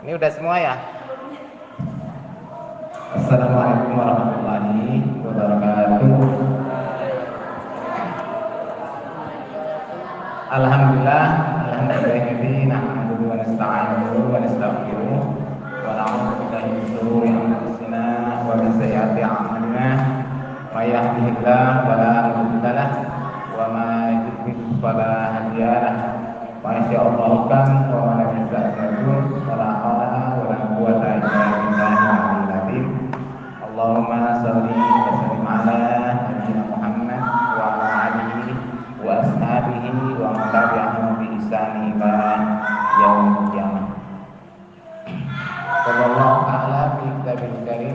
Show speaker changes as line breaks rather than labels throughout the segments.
Ini udah semua ya?
Assalamualaikum warahmatullahi wabarakatuh. Alhamdulillah nahmaduhu wa nasta'inuhu wa nastaghfiruh wa na'udzu billahi min shururi anfusina wa min sayyiati a'malina. May yahdihillahu fala mudilla lahu wa may yudlil fala hadiya lahu. Masya Allah kan wa man lam yastaqim fala hawla wa la quwwata illa billahil azim. Allahumma shalli wa sallim ala nabiyyina Muhammad wa ala alihi wa ashabihi wa man tabi'ahum bi ihsan ila yaumil qiyamah. Sallallahu ta'ala fi kitabil karim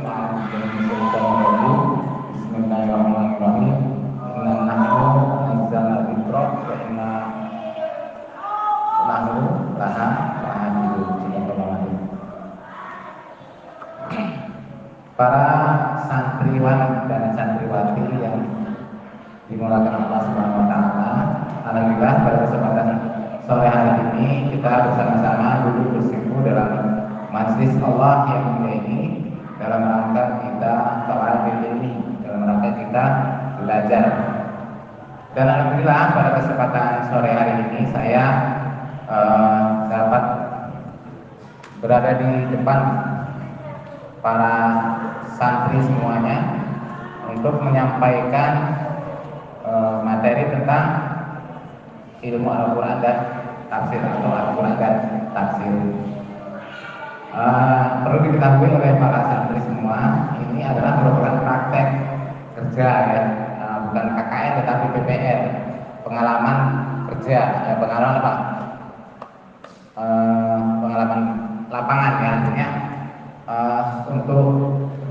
Bismillahirrahmanirrahim. Inna nahnu nazzalna dzikra wa inna nahnu laha lahafizun. Para santriwan dan santriwati yang dimulakan Allah Subhanahu wa taala, alhamdulillah pada kesempatan sore hari ini kita bersama-sama duduk bersikupu dalam majlis Allah yang mulia ini dalam rangka kita ta'aruf ini, dalam rangka kita belajar. Dan alhamdulillah pada kesempatan sore hari ini saya dapat berada di depan para santri semuanya untuk menyampaikan materi tentang ilmu Al-Quran dan tafsir atau Al-Quran dan tafsir. Perlu diketahui oleh para santri semua, ini adalah merupakan praktek kerja ya, bukan KKN tetapi PPR, pengalaman kerja, pengalaman apa? Pengalaman lapangan ya, artinya untuk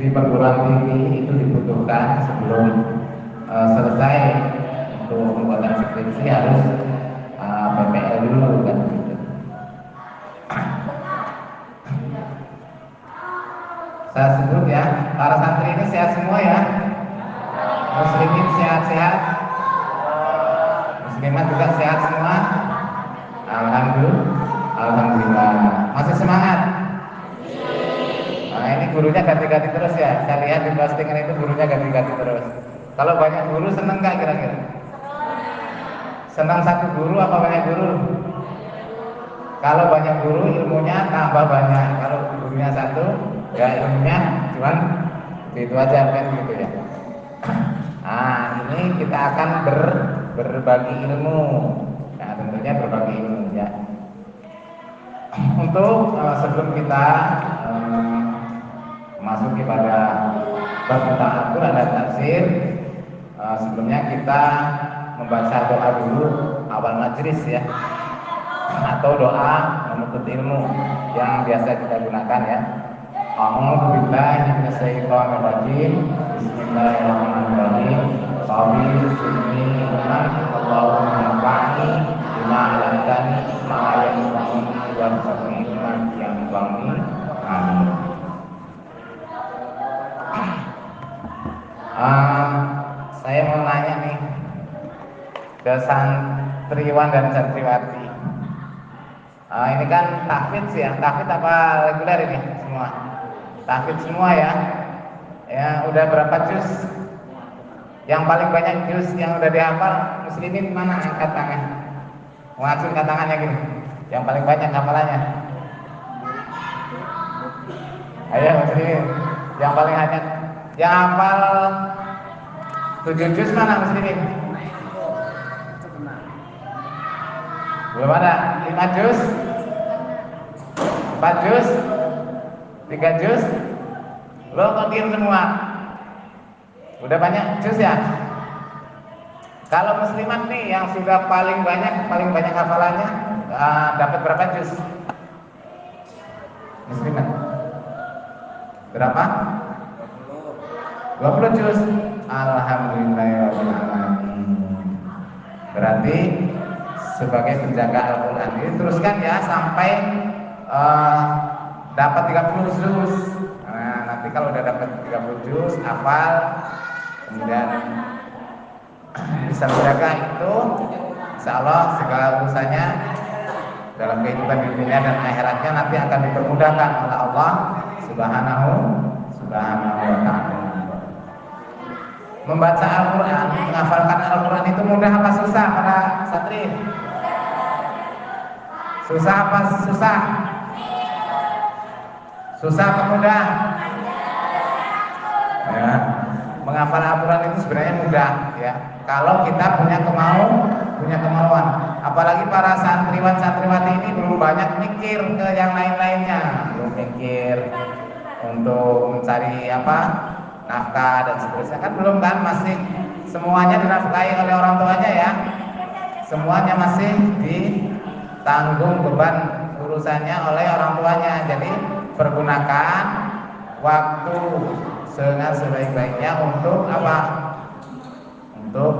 di perguruan tinggi itu dibutuhkan sebelum selesai untuk pembuatan skripsi harus PPL dulu kan gitu. Saya sebut ya, para santri ini sehat semua ya, muslimin sehat-sehat, muslimat juga sehat semua. Alhamdulillah. Masih semangat? Nah, ini gurunya ganti-ganti terus ya. Saya lihat di postingan itu gurunya ganti-ganti terus. Kalau banyak guru seneng nggak kira-kira? Senang satu guru apa banyak guru? Kalau banyak guru ilmunya tambah banyak. Kalau gurunya satu, ya ilmunya cuman itu aja kan gitu ya. Nah, ini kita akan berbagi ilmu. Nah, tentunya berbagi ilmu ya. Untuk sebelum kita masuk kepada bab tentang Al-Quran dan tafsir, sebelumnya kita membaca doa dulu awal majelis ya, atau doa menuntut ilmu yang biasa kita gunakan ya. A'udzubillahi minasyaitonir rajim. Bismillahirrahmanirrahim. Bismillahirrahmanirrahim. Allahumma anfa'ni bima 'allamtani ma yanfa'uni warzuqni ilman yanfa'uni. Amin. Saya mau nanya nih ke santriwan dan santriwati. Ini kan tahfidz ya, tahfidz apa reguler ini semua? Tahfidz semua ya. Ya, udah berapa juz? Yang paling banyak juz yang udah dihafal muslimin mana? Angkat tangan. Angkat tangannya gini. Yang paling banyak hafalannya. Ayo muslimin. Yang paling banyak. Yang hafal 7 juz mana muslimin? Belum ada. 5 juz? 4 juz? 3 juz? Lo kok diem semua? Udah banyak juz ya? Kalau muslimat nih yang sudah paling banyak hafalannya dapat berapa juz? Muslimat berapa? 20 juz. Alhamdulillahirrahmanirrahim. Berarti sebagai penjaga Al-Quran ini teruskan ya sampai dapat 30 juz. Nah, nanti kalau udah dapat 30 juz hafal, kemudian bisa menjaga itu, insya Allah segala urusannya dalam kehidupan di dunia dan akhiratnya nanti akan dipermudahkan oleh Allah Subhanahu wa Ta'ala. Membaca Al-Quran, menghafalkan Al-Quran itu mudah apa susah para santri? Susah apa susah? Susah apa mudah? Ya, menghafal Al-Quran itu sebenarnya mudah ya. Kalau kita punya kemauan. Apalagi para santriwan-santriwati ini belum banyak mikir ke yang lain-lainnya, belum mikir untuk mencari nafkah dan seterusnya, kan belum, kan masih semuanya dinafkahi oleh orang tuanya ya, semuanya masih ditanggung beban urusannya oleh orang tuanya. Jadi pergunakan waktu dengan sebaik-baiknya untuk untuk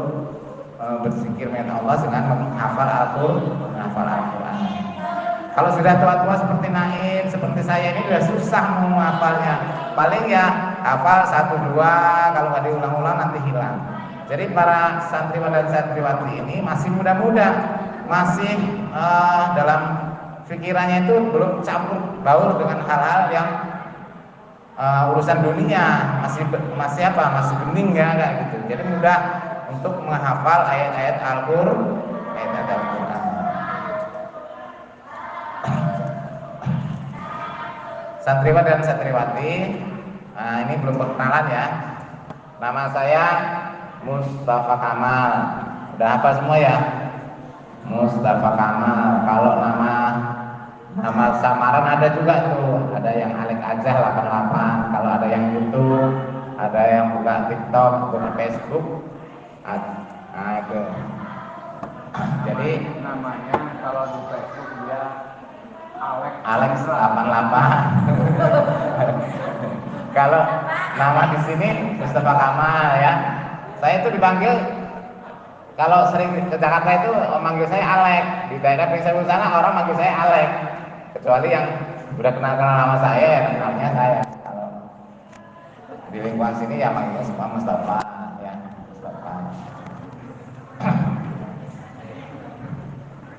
berzikir mengingat Allah dengan menghafal Al-Quran. Kalau sudah tua-tua seperti Naim, seperti saya ini sudah susah menghafalnya. Paling ya hafal 1-2, kalau nggak diulang-ulang nanti hilang. Jadi para santriwan dan santriwati ini masih muda-muda, masih dalam pikirannya itu belum campur baur dengan hal-hal yang urusan dunia, masih bening ya kayak gitu. Jadi mudah untuk menghafal ayat-ayat Al-Quran. Santriwan dan santriwati, nah ini belum perkenalan ya. Nama saya Mustafa Kamal. Udah hafal semua ya? Mustafa Kamal. Kalau nama samaran ada juga tuh. Ada yang Alek Ajah 88. Kalau ada yang YouTube, ada yang buka TikTok, buka Facebook. Nah itu. Jadi
namanya kalau di Facebook dia
Alex 88. Kalau nama di sini Mustafa Kamal ya. Saya itu dipanggil, kalau sering ke Jakarta itu manggil saya Alek. Di daerah Pringsewu sana orang manggil saya Alek. Kecuali yang udah kenal nama saya ya namanya saya. Kalau di lingkungan sini ya manggilnya semua Mustafa ya, Mustafa.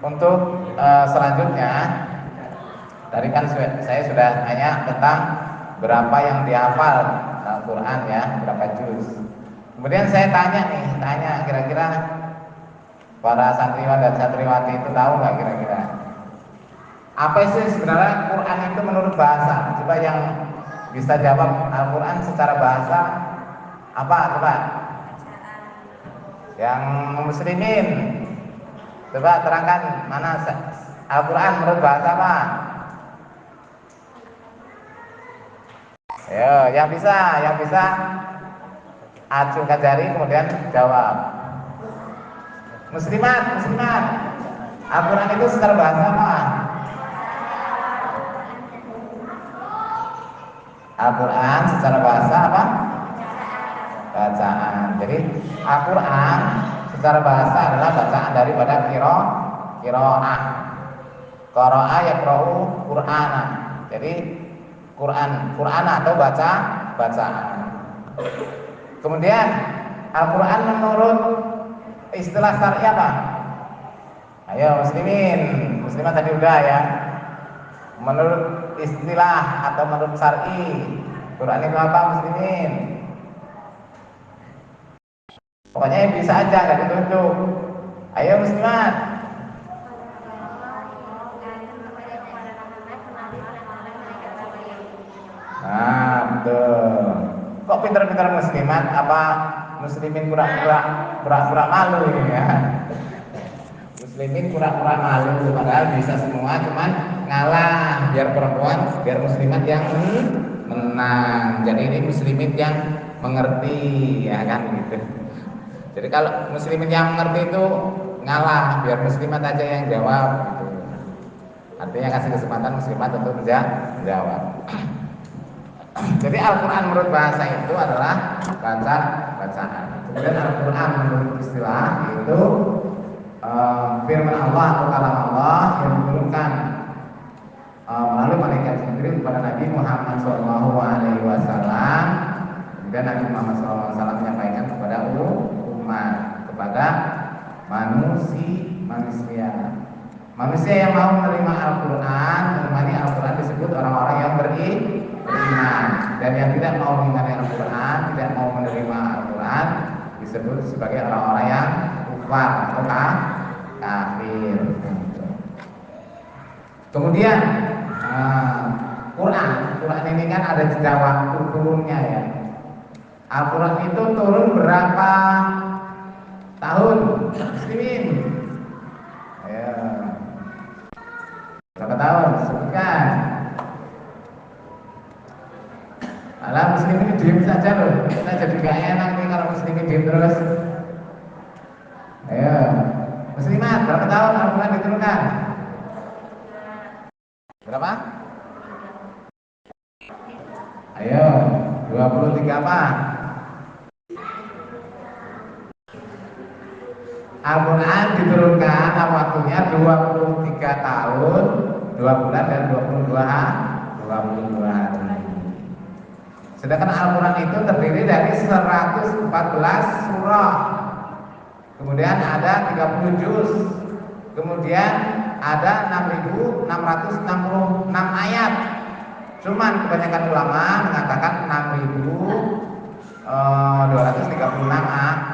Untuk selanjutnya, tadi kan saya sudah tanya tentang berapa yang dihafal Al-Quran ya, berapa juz. Kemudian saya tanya kira-kira para santriwan dan santriwati itu tahu nggak kira-kira apa sih sebenarnya Quran itu menurut bahasa? Coba yang bisa jawab Al-Quran secara bahasa apa? Coba yang muslimin, coba terangkan mana Al-Quran menurut bahasa apa? Yo, yang bisa acungkan jari kemudian jawab. Muslimat. Al-Quran itu secara bahasa apa? Al-Quran secara bahasa apa? Bacaan. Jadi Al-Quran secara bahasa adalah bacaan daripada qiraah. Qara'a yaqra'u Qur'ana. Jadi Quran atau bacaan. Kemudian Al-Quran menurut istilah syar'i apa? Ayo muslimat tadi udah ya. Menurut istilah atau menurut syar'i, Quran itu apa muslimin? Pokoknya bisa aja, nggak ditunjuk. Ayo muslimat. Nah, betul. Kok pintar-pintar muslimat? Apa muslimin pura-pura malu ini ya? Muslimin pura-pura malu, padahal bisa semua, cuman ngalah biar perempuan, biar muslimat yang menang. Jadi ini muslimin yang mengerti, ya kan gitu. Jadi kalau muslimin yang mengerti itu ngalah, biar muslimat aja yang jawab gitu. Artinya kasih kesempatan muslimat untuk menjawab. Jadi Al-Quran menurut bahasa itu adalah bacaan. Kemudian Al-Quran menurut istilah itu firman Allah atau kalam Allah yang diturunkan melalui malaikat Jibril kepada Nabi Muhammad SAW. Kemudian Nabi Muhammad SAW menyampaikan kepada umat, kepada manusia. Manusia yang mau menerima Al-Quran, menemani Al-Quran disebut orang-orang yang beriman. Dan yang tidak mau mengingkari Al-Quran, tidak mau menerima Al-Quran, disebut sebagai orang-orang yang kufar atau kafir. Kemudian Quran ini kan ada jeda waktu turunnya ya. Al-Quran itu turun berapa tahun? Muslimin. Ayo. Berapa tahun? Sebutkan. Alah, muslimin diem saja loh. Kita jadi gak enak nih kalau muslimin diem terus. Ayo. Muslimat, berapa tahun Al-Quran diturunkan? Berapa? Ayo, 23 apa? Al-Quran diturunkan waktunya 23 tahun, 2 bulan dan 22 hari. Sedangkan Al-Quran itu terdiri dari 114 surah. Kemudian ada 30 juz. Kemudian ada 6.666 ayat. Cuman kebanyakan ulama mengatakan 6.236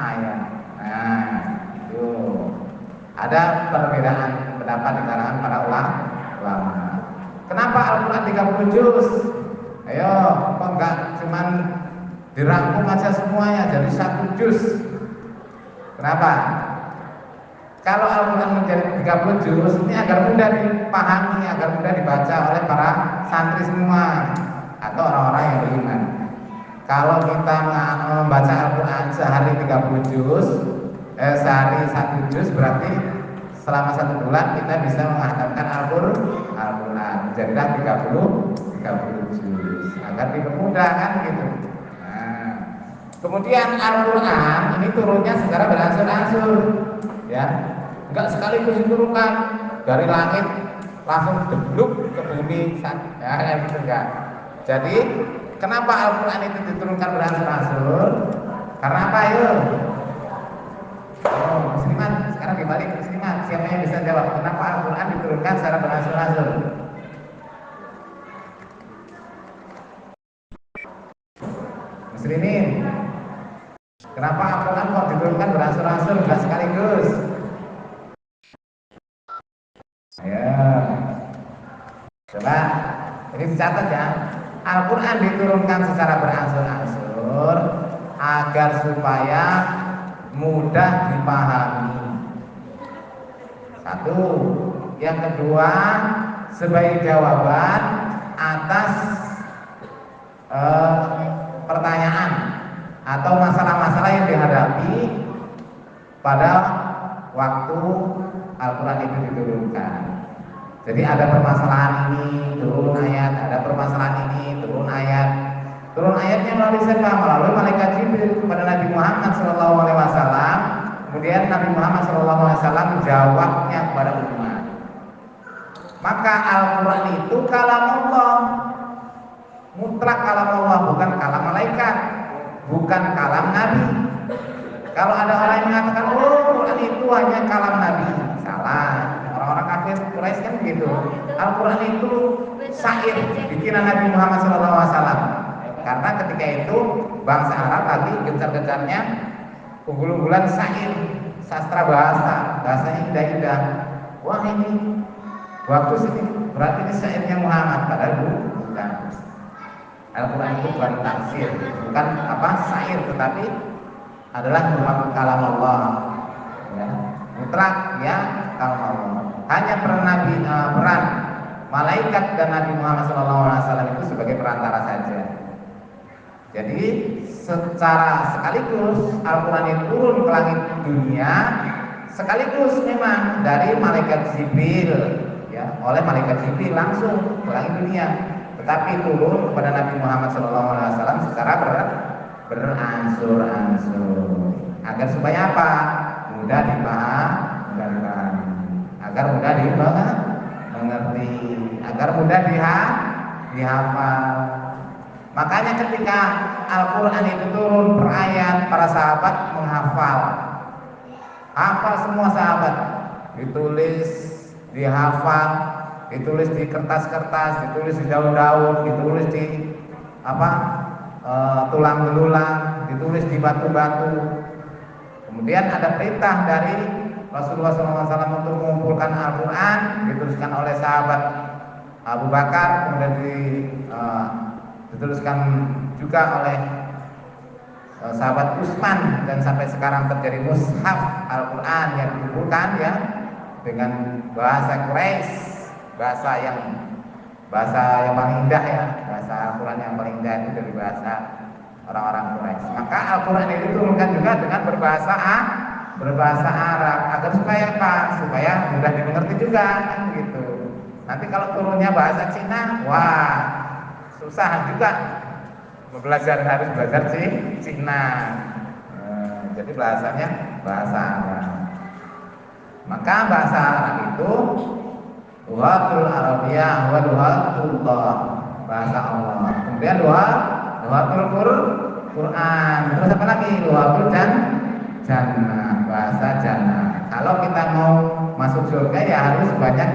ayat. Nah, itu ada perbedaan pendapat di kalangan para ulama. Kenapa Al-Quran 30 juz? Ayo, kok enggak cuman dirangkum aja semuanya jadi 1 juz? Kenapa? Kalau Al-Quran menjadi 30 juz ini agar mudah dipahami, agar mudah dibaca oleh para santri semua atau orang-orang yang beriman. Kalau kita membaca Al-Quran sehari 30 juz, sehari 1 juz, berarti selama 1 bulan kita bisa menghafalkan Al-Quran jadilah 30 juz agar dipermudah kan gitu. Nah, kemudian Al-Quran ini turunnya secara berangsur-angsur, ya, enggak sekaligus diturunkan dari langit langsung debluk ke bumi, ya gitu enggak. Jadi kenapa Al-Quran itu diturunkan berangsur-angsur? Karena apa yuk? Oh, muslimat, sekarang dibalik muslimat. Siapa yang bisa jawab kenapa Al-Quran diturunkan secara berangsur-angsur? Muslimin, kenapa Al-Quran kok diturunkan berangsur-angsur, enggak sekaligus? Ya, coba ini dicatat ya. Al-Quran diturunkan secara berangsur-angsur agar supaya mudah dipahami. Satu. Yang kedua, sebagai jawaban atas pertanyaan atau masalah-masalah yang dihadapi pada waktu Al-Quran itu diturunkan. Jadi ada permasalahan ini turun ayat, ada permasalahan ini turun ayat. Turun ayatnya melalui siapa? Melalui malaikat Jibril kepada Nabi Muhammad SAW. Kemudian Nabi Muhammad SAW menjawabnya kepada umat. Maka Al-Quran itu kalam Allah, mutlak kalam Allah, bukan kalam malaikat, bukan kalam Nabi. Kalau ada orang yang mengatakan, oh Quran itu hanya kalam Nabi, salah. Orang-orang kafir Quraisy kan begitu. Al-Quran itu syair bikinan Nabi Muhammad SAW. Karena ketika itu bangsa Arab lagi gencar-gencarnya unggul-unggulan syair, sastra bahasanya indah-indah. Wah ini bagus ini, berarti ini syairnya Muhammad, padahal bukan. Al-Quran itu bukan tafsir, bukan syair, tetapi adalah merupakan kalam Allah, ya, mutlak ya kalam Allah. Hanya peran malaikat dan Nabi Muhammad SAW itu sebagai perantara saja. Jadi secara sekaligus Al-Quran itu turun ke langit dunia, sekaligus memang dari malaikat Jibril, ya, oleh malaikat Jibril langsung ke langit dunia. Tetapi turun kepada Nabi Muhammad SAW secara berangsur-angsur agar supaya apa? Mudah dipahami, agar mudah dimengerti, agar mudah dihafal. Makanya ketika Al-Quran itu turun per ayat, para sahabat menghafal, hafal semua sahabat, ditulis dihafal, ditulis di kertas-kertas, ditulis di daun-daun, ditulis di tulang belulang, ditulis di batu-batu. Kemudian ada perintah dari Rasulullah SAW untuk mengumpulkan Al-Quran, dituliskan oleh sahabat Abu Bakar, kemudian dituliskan juga oleh sahabat Utsman, dan sampai sekarang terjadi mushaf Al-Quran yang dikumpulkan ya dengan bahasa Quraisy, bahasa yang paling indah ya, bahasa Al-Quran yang paling indah itu dari bahasa orang-orang Quraisy. Maka Al-Quran itu diturunkan juga dengan berbahasa Arab agar supaya apa? Supaya mudah dimengerti juga kan gitu. Nanti kalau turunnya bahasa Cina, wah susah juga. Harus belajar Cina. Jadi bahasanya bahasa Arab. Maka bahasa Arab itu lughatul Arabiyyah wa lughatullah, bahasa Allah. Kemudian lughatul Quran. Terus apa lagi? Lughatul jannah, bahasa jannah. Kalau kita mau masuk surga ya harus banyak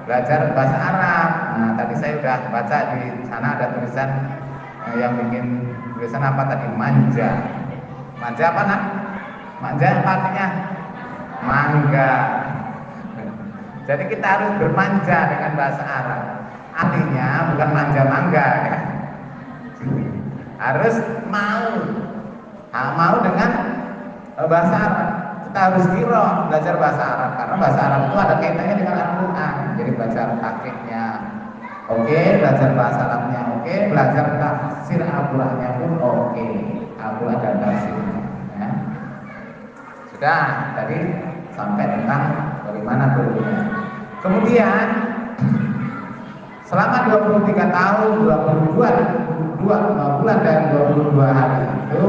belajar bahasa Arab. Nah, tadi saya sudah baca di sana ada tulisan yang bikin tulisan apa tadi? Manja. Manja apa nak? Manja apa artinya? Mangga. Jadi kita harus bermanja dengan bahasa Arab. Artinya bukan manja mangga ya. Harus mau dengan bahasa Arab. Kita harus belajar bahasa Arab karena bahasa Arab itu ada kaitannya dengan Al-Quran. Jadi belajar tahqiqnya, oke, belajar bahasa Arabnya, oke, belajar tafsir Al-Qurannya pun oke. Al-Quran dan tafsirnya ya. Sudah tadi sampai tentang bagaimana turunnya. Kemudian selama 23 tahun 22 bulan dan 22 hari itu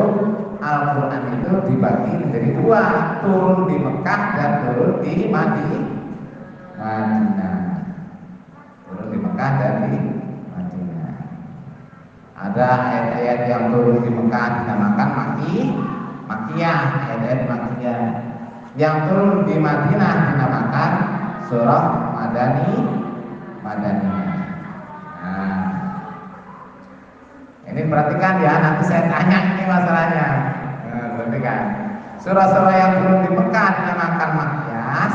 Al-Quran itu dibagi menjadi dua, turun di Mekah dan turun di Madinah. Turun di Mekah dan di Madinah. Ada ayat-ayat yang turun di Mekah dinamakan Makkiyah, ayat-ayat Makkiyah. Yang turun di Madinah dinamakan surah Madaniyah. Nah, ini perhatikan ya, nanti saya tanya ini masalahnya. Nah, perhatikan. Surah-surah yang turun di Mekah dinamakan Makkiyah,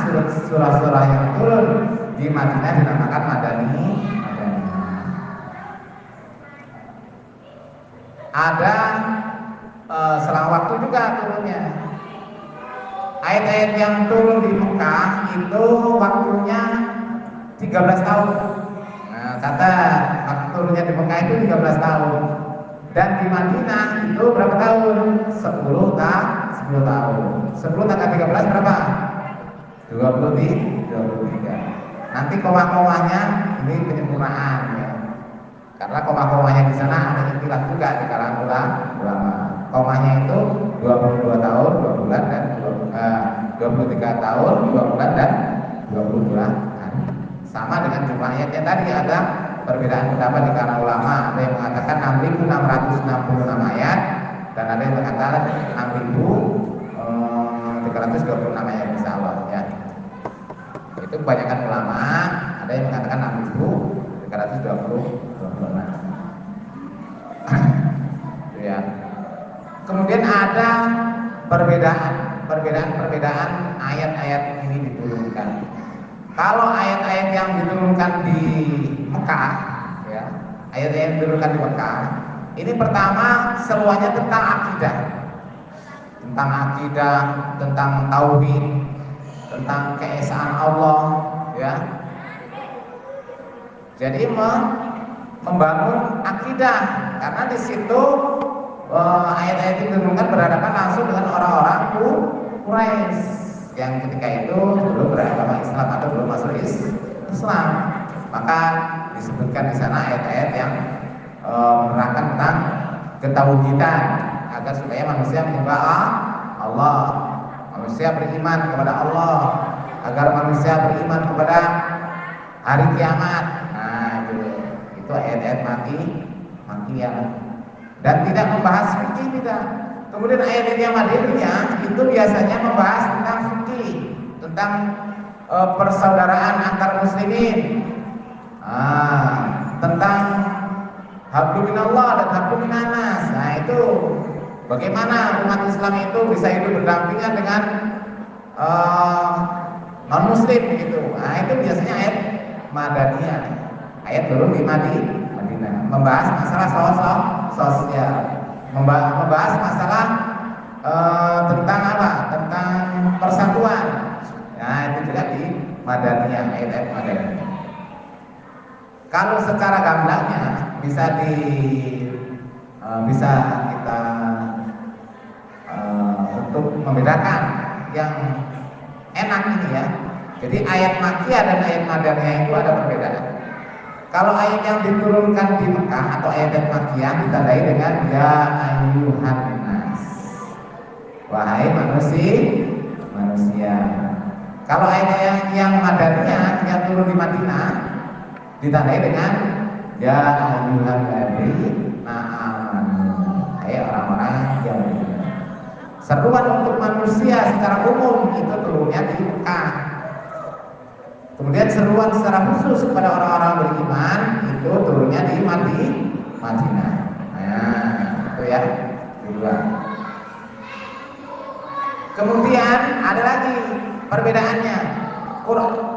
surah-surah yang turun di Madinah dinamakan Madaniyah. Ada selang waktu juga turunnya. Ayat-ayat yang turun di Mekah itu waktunya 13 tahun. Nah, catat, waktu turunnya di Mekah itu 13 tahun. Dan di Madinah itu berapa tahun? 10 tahun. 10 tambah 13 berapa? 23. Nanti koma-komanya ini penyempurnaan ya. Karena koma-komanya di sana ada istilah juga di kalangan ulama. Komanya itu 22 tahun 2 bulan dan 23 tahun 2 bulan dan 22 hari. Sama dengan jumlah ayatnya tadi ada perbedaan pendapat di kalangan ulama. Ada yang mengatakan 6.666 ayat dan ada yang mengatakan 6.326 ayat insyaallah ya. Itu kebanyakan ulama. Ada yang mengatakan 6.326. Ya. Kemudian ada perbedaan ayat-ayat ini diturunkan. Kalau ayat-ayat yang diturunkan di Mekah, ya, ayat-ayat yang diturunkan di Mekah, ini pertama semuanya tentang akidah, tentang tauhid, tentang keesaan Allah, ya. Jadi membangun akidah, karena di situ ayat-ayat itu diturunkan berhadapan langsung dengan orang-orang Quraisy yang ketika itu belum beragama Islam atau belum masuk Islam. Maka disebutkan di sana ayat-ayat yang menerangkan tentang ketauhidan agar supaya manusia menyembah Allah, manusia beriman kepada Allah, agar manusia beriman kepada hari kiamat. Nah, itu ayat-ayat Makkiyah. Dan tidak membahas fikih tidak. Kemudian ayat-ayat yang Madaniyah itu biasanya membahas tentang fikih, tentang persaudaraan antar muslimin, tentang hablum minallah dan hablum minannas. Nah, itu bagaimana umat Islam itu bisa hidup berdampingan dengan non muslim gitu. Nah, itu biasanya ayat Madaniyah, ayat turun di Madinah, membahas masalah sosial, membahas masalah tentang apa? Tentang persatuan. Nah, itu juga di Madaniyah, ayat-ayat Madaniyah. Kalau secara gamblangnya bisa kita untuk membedakan yang enak ini ya. Jadi ayat Makkiyah dan ayat Madaniyah itu ada perbedaan. Kalau ayat yang diturunkan di Mekah atau ayat Makkiyah ditandai dengan ya ayyuhan nas, wahai manusia. Kalau ayat yang Madaniyah yang turun di Madinah ditandai dengan ya ayyuhan ladzina amanu, hai orang-orang yang beriman. Seruan untuk manusia secara umum itu turunnya di Mekah. Kemudian seruan secara khusus kepada orang-orang beriman itu turunnya di Madinah. Nah, itu ya kedua. Kemudian ada lagi perbedaannya.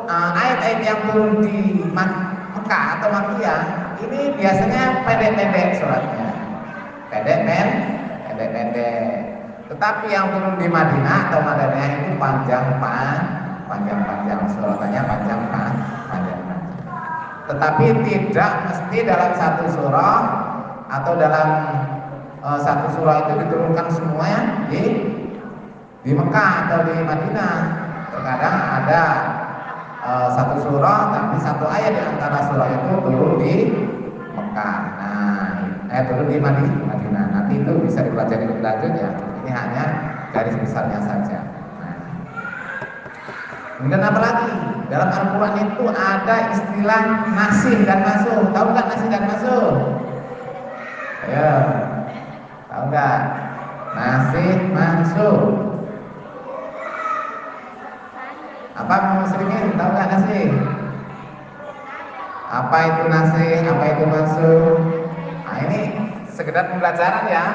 Ayat-ayat yang turun di Mekah atau Makkiyah ini biasanya pendek-pendek suratnya, pendek. Tetapi yang turun di Madinah atau Madaniyah itu panjang, suratnya panjang. Tetapi tidak mesti dalam satu surah atau dalam satu surah itu diturunkan semuanya di Mekah atau di Madinah. Terkadang ada satu surah tapi satu ayat di antara surah itu turun di Mekah. Nah, turun di Madinah. Nanti itu bisa dipelajari lebih lanjut ya. Ini hanya garis besarnya saja. Kemudian apa lagi? Dalam Al-Quran itu ada istilah nasih dan mansuh. Tahu nggak nasih dan mansuh? Ayo, tahu nggak? Nasih, mansuh. Apa muslimin? Tahu nggak nasih? Apa itu nasih? Apa itu mansuh? Nah, ini sekedar pembelajaran ya.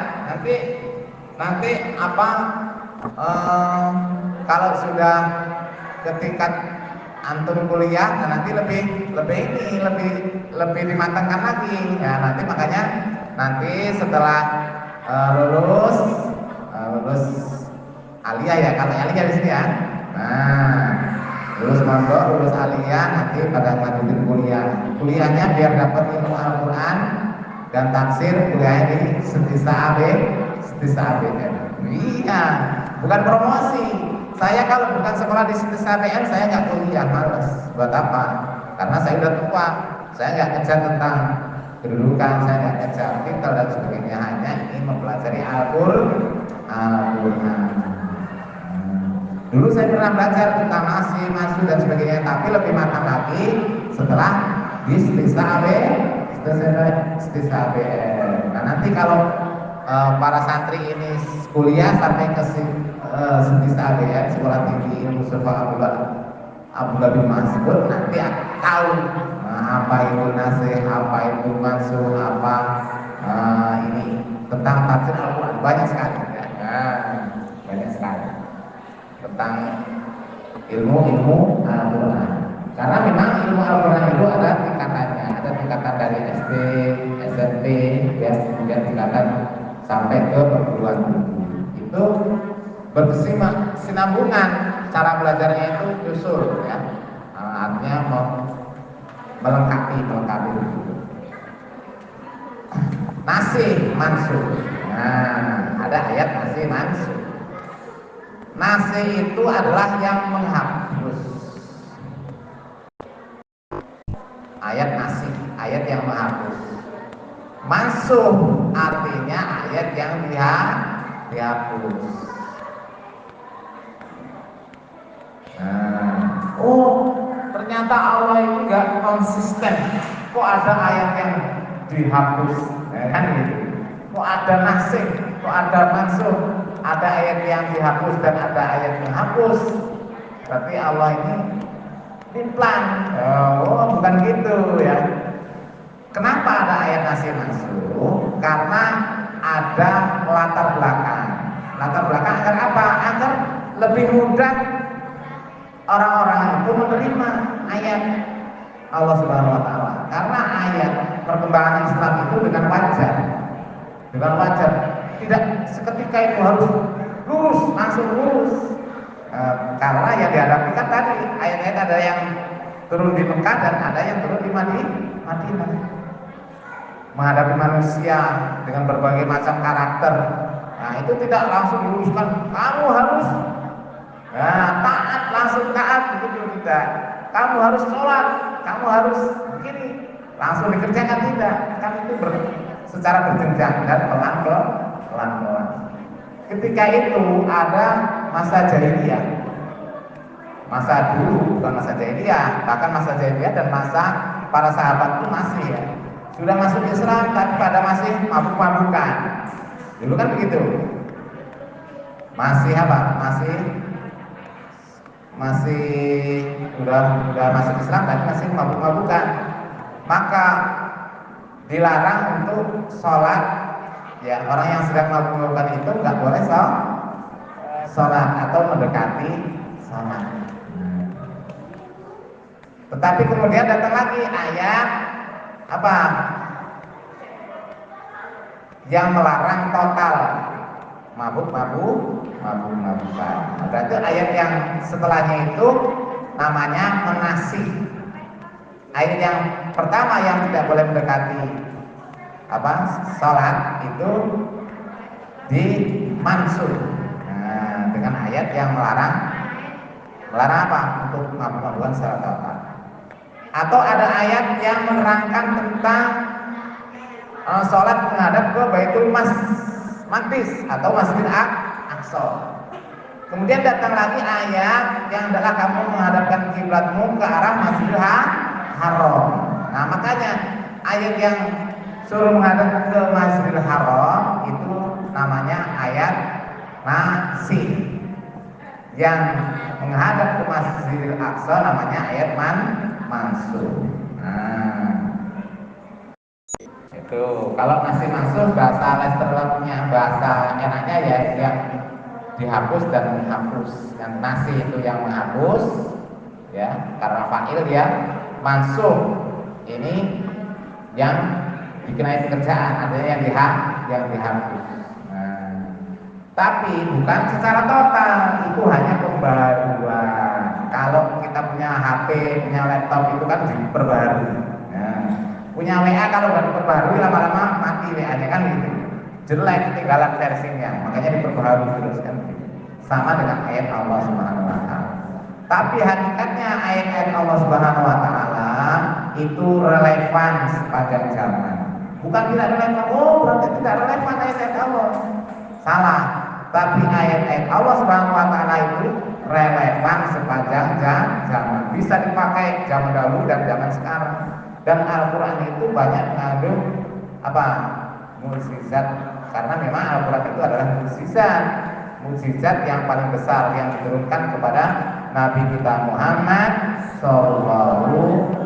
Nanti apa? Kalau sudah ketika antum kuliah, nanti lebih dimatangkan lagi ya. Nanti makanya setelah lulus aliyah ya, kalau aliyah di sini ya. Nah, lulus mondok, lulus aliyah, nanti pada lanjutin kuliahnya biar dapat ilmu Al-Quran dan tafsir, kuliahnya di Setisa ABN. Iya, bukan promosi. Saya kalau bukan sekolah di Setisa ABN, saya nggak kuliah, males. Buat apa? Karena saya udah tua. Saya nggak ngejar tentang kedudukan, saya nggak ngejar titel dan sebagainya. Hanya ingin mempelajari Al-Quran. Dulu saya pernah belajar tentang nasih, mansuh dan sebagainya, tapi lebih matang lagi setelah di Setisa ABN. Nah, nanti kalau para santri ini kuliah sampai ke Setisa ABN, Sekolah Tinggi Ilmu Surfa Abdullah bin Mas'ud, nanti akan tahu apa itu nasih, apa itu mansuh, apa ini tentang tafsir Al-Quran. Banyak sekali ya. Banyak sekali tentang ilmu Al-Quran. Karena memang ilmu Al-Quran itu ada tingkatannya, ada tingkatan dari SD, SMP, ya, kemudian tingkatan sampai ke perguruan tinggi. Itu berkesinambungan, cara belajarnya itu usul ya. Artinya melengkapi begitu. Nasih, mansuh. Nah, ada ayat nasih, mansuh. Nasih itu adalah yang menghapus. Ayat nasih, ayat yang menghapus. Mansuh artinya ayat yang dihapus. Ternyata Allah itu nggak konsisten. Kok ada ayat yang dihapus? Kan gitu. Kok ada nasih? Kok ada mansuh? Ada ayat yang dihapus dan ada ayat yang hapus. Berarti Allah ini Diplan. Oh, bukan gitu ya. Kenapa ada ayat nasi mansuh? Karena ada latar belakang. Latar belakang agar apa? Agar lebih mudah orang-orang itu menerima ayat Allah Subhanahu wa taala. Karena ayat perkembangan Islam itu dengan wajar. Dengan wajar. Tidak seketika itu harus lurus, langsung lurus. Karena yang dihadapi kan tadi ayat-ayat ada yang turun di Mekah dan ada yang turun di Madinah. Menghadapi manusia dengan berbagai macam karakter. Nah, itu tidak langsung diluruskan. Kamu harus taat, langsung taat begitu tidak. Kamu harus sholat, kamu harus begini, langsung dikerjakan tidak. Kan itu secara berjenjang dan pelan-pelan. Ketika itu ada masa jahiliyah, masa dulu, bukan masa jahiliyah, bahkan masa jahiliyah dan masa para sahabat itu masih ya, sudah masuk Islam tapi pada masih mabuk-mabukan. Dulu kan begitu, masih apa? Masih udah masuk Islam tapi masih mabuk-mabukan. Maka dilarang untuk sholat. Ya, orang yang sedang mabuk-mabukan itu nggak boleh sholat atau mendekati sholat. Tetapi kemudian datang lagi ayat apa? Yang melarang total mabuk-mabukan. Berarti ayat yang setelahnya itu namanya menasih. Ayat yang pertama yang tidak boleh mendekati sholat itu dimansuh dengan ayat yang melarang apa? Untuk mabuk-mabukan secara total. Atau ada ayat yang menerangkan tentang sholat menghadap ke Baitul Maqdis atau Masjid Aqsa. Kemudian datang lagi ayat yang adalah kamu menghadapkan kiblatmu ke arah Masjidil Haram. Nah, makanya ayat yang suruh menghadap ke Masjidil Haram itu namanya ayat nasih. Yang menghadap ke Masjidil Aqsa namanya ayat mansuh. Nah, itu kalau nasi mansuh bahasa Lesternya, bahasa enaknya ya yang dihapus dan menghapus. Yang nasi itu yang menghapus ya, karena fa'il ya. Mansuh ini yang dikenai pekerjaan, ada yang dihapus. Nah, tapi bukan secara total, itu hanya pembaruan. Kalau kita punya HP, punya laptop itu kan diperbarui. Nah, punya WA kalau nggak diperbarui lama-lama mati WA-nya kan gitu. Jelek, ketinggalan versinya, makanya diperbarui terus kan. Sama dengan ayat Allah Subhanahu wa taala. Tapi hakikatnya ayat-ayat Allah Subhanahu wa taala itu relevan sepanjang zaman. Bukan tidak relevan, berarti tidak relevan ayat-ayat Allah. Salah. Tapi ayat-ayat Allah Subhanahu wa taala itu relevan sepanjang zaman. Bisa dipakai zaman dahulu dan zaman sekarang. Dan Al-Qur'an itu banyak mengandung mukjizat, karena memang Al-Qur'an itu adalah mukjizat yang paling besar yang diturunkan kepada Nabi kita Muhammad Sallallahu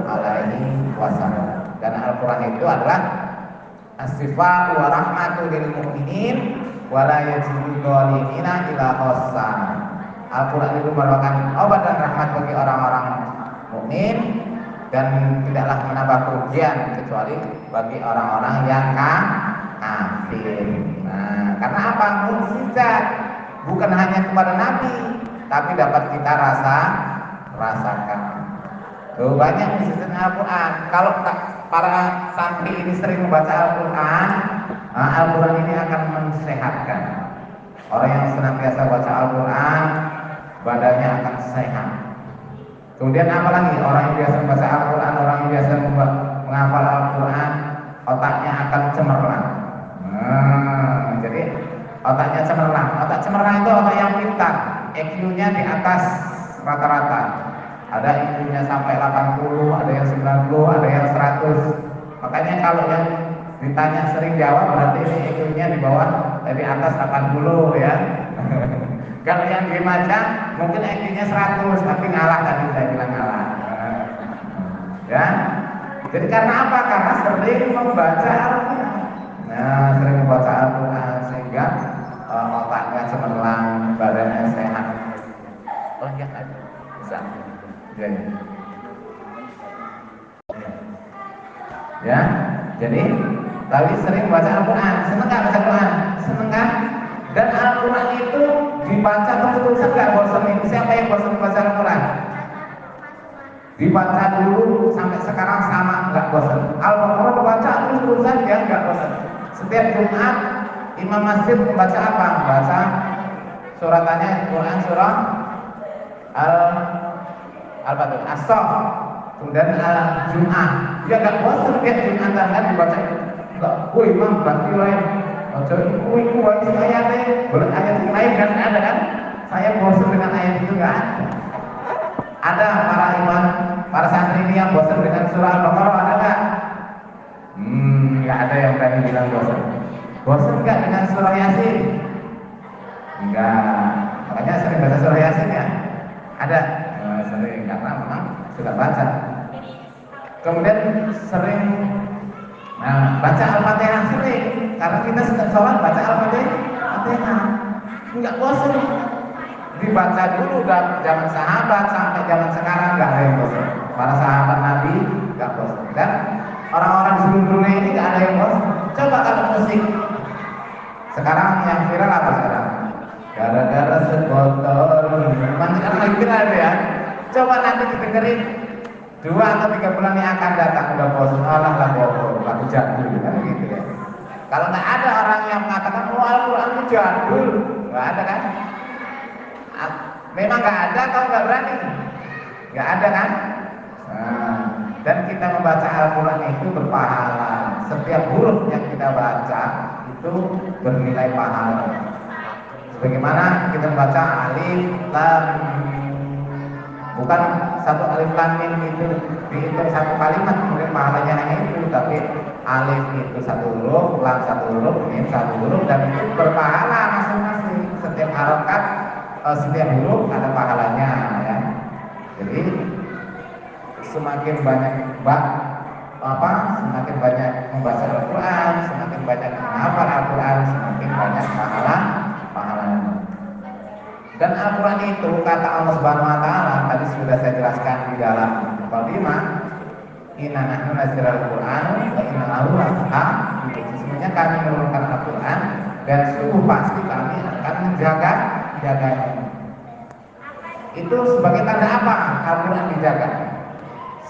Alaihi Wasallam. Dan Al-Quran itu adalah as-sifaa wa rahmatu lil mu'minin wa la yajidu dhalimina ila khossan. Al-Quran itu merupakan obat dan rahmat bagi orang-orang mukmin dan tidaklah menambah kerugian kecuali bagi orang-orang yang kafir. Nah, karena apa? Mukjizat bukan hanya kepada Nabi, tapi dapat kita rasakan. Tuh, banyak mukjizat Al-Quran. Kalau para santri ini sering membaca Al-Quran, Al-Quran ini akan mensehatkan. Orang yang senantiasa baca Al-Quran, badannya akan sehat. Kemudian apalagi orang yang biasa membaca Al-Quran, orang yang biasa menghafal Al-Quran, otaknya akan cemerlang. Jadi otaknya cemerlang. Otak cemerlang itu otak yang pintar. IQ-nya di atas rata-rata. Ada IQ-nya sampai 80, ada yang 90, ada yang 100. Makanya kalau yang ditanya sering jawab berarti ini IQ-nya di bawah, dari atas 80 ya. Kalau yang diem aja mungkin IQ-nya 100 tapi ngalah, tadi saya bilang ngalah. Ya. Jadi karena apa? Karena sering membaca Al-Quran. Nah, sering membaca Al-Quran sehingga otaknya cemerlang, badannya sehat. Oh iya, ada. Bisa. Ya, ya. Ya, jadi tadi sering baca Al-Quran. Seneng nggak baca Al-Quran? Seneng kan? Dan Al-Quran itu dibaca terus-terusan nggak bosan? Siapa yang bosan baca Al-Quran? Dibaca dulu sampai sekarang sama nggak bosan. Al-Baqarah dibaca terus-terusan dia nggak bosan. Setiap Jumat Imam Masjid membaca apa? Baca suratannya Quran surah As-Saff, kemudian Al-Jum'ah. Dia nggak bosan tiap Jumatan kan dibaca itu. Enggak, woi Imam ganti lain. Jadi iku wajib ayatnya, boleh ayat yang lain kan ada kan? Saya bosan dengan ayat itu nggak ada. Ada para imam, para santri ini yang bosan dengan surah Al-Baqarah, ada nggak? Nggak ada yang berani bilang bosan. Bosan nggak dengan surah Yasin? Enggak. Makanya sering baca surah Yasin ya? Ada? Sering, karena memang sudah baca. Kemudian sering baca Al-Fatihah sering, karena kita sedang sholat baca Al-Fatihah. Enggak bosan. Dibaca dulu dari zaman sahabat sampai zaman sekarang nggak ada yang bosan. Para sahabat Nabi nggak bosan. Dan orang-orang di seluruh dunia ini nggak ada yang bosan. Coba kalau musik sekarang yang viral apa sekarang? Gara-gara sebotol. Memang sekarang lagi viral ya. Coba nanti didengerin 2 atau 3 bulan yang akan datang udah bosan. Allah lah bohong, lagu jadul kan gitu ya. Kalau nggak ada orang yang mengatakan Al-Quran itu jadul, nggak ada kan? Memang nggak ada atau nggak berani? Nggak ada kan? Dan kita membaca Al-Quran itu berpahala. Setiap huruf yang kita baca itu bernilai pahala. Sebagaimana kita membaca alif lam, bukan satu alif lam mim itu dihitung satu kalimat kemudian pahalanya hanya itu, tapi alif itu 1 huruf, lam 1 huruf, mim 1 huruf, dan itu berpahala masing-masing. Setiap harokat, setiap huruf ada pahalanya ya. Jadi semakin banyak semakin banyak membaca Al-Quran, semakin banyak menghafal Al-Quran, semakin banyak pahalanya. Dan Al-Quran itu kata Allah Subhanahu Wa Taala tadi sudah saya jelaskan di dalam mukadimah, Inna nahnu nazzalnal Qur'an wa inna lahu lahafidh. Sesungguhnya kami menurunkan Al-Quran dan sungguh pasti kami akan menjaganya. Itu sebagai tanda apa Al-Quran dijaga?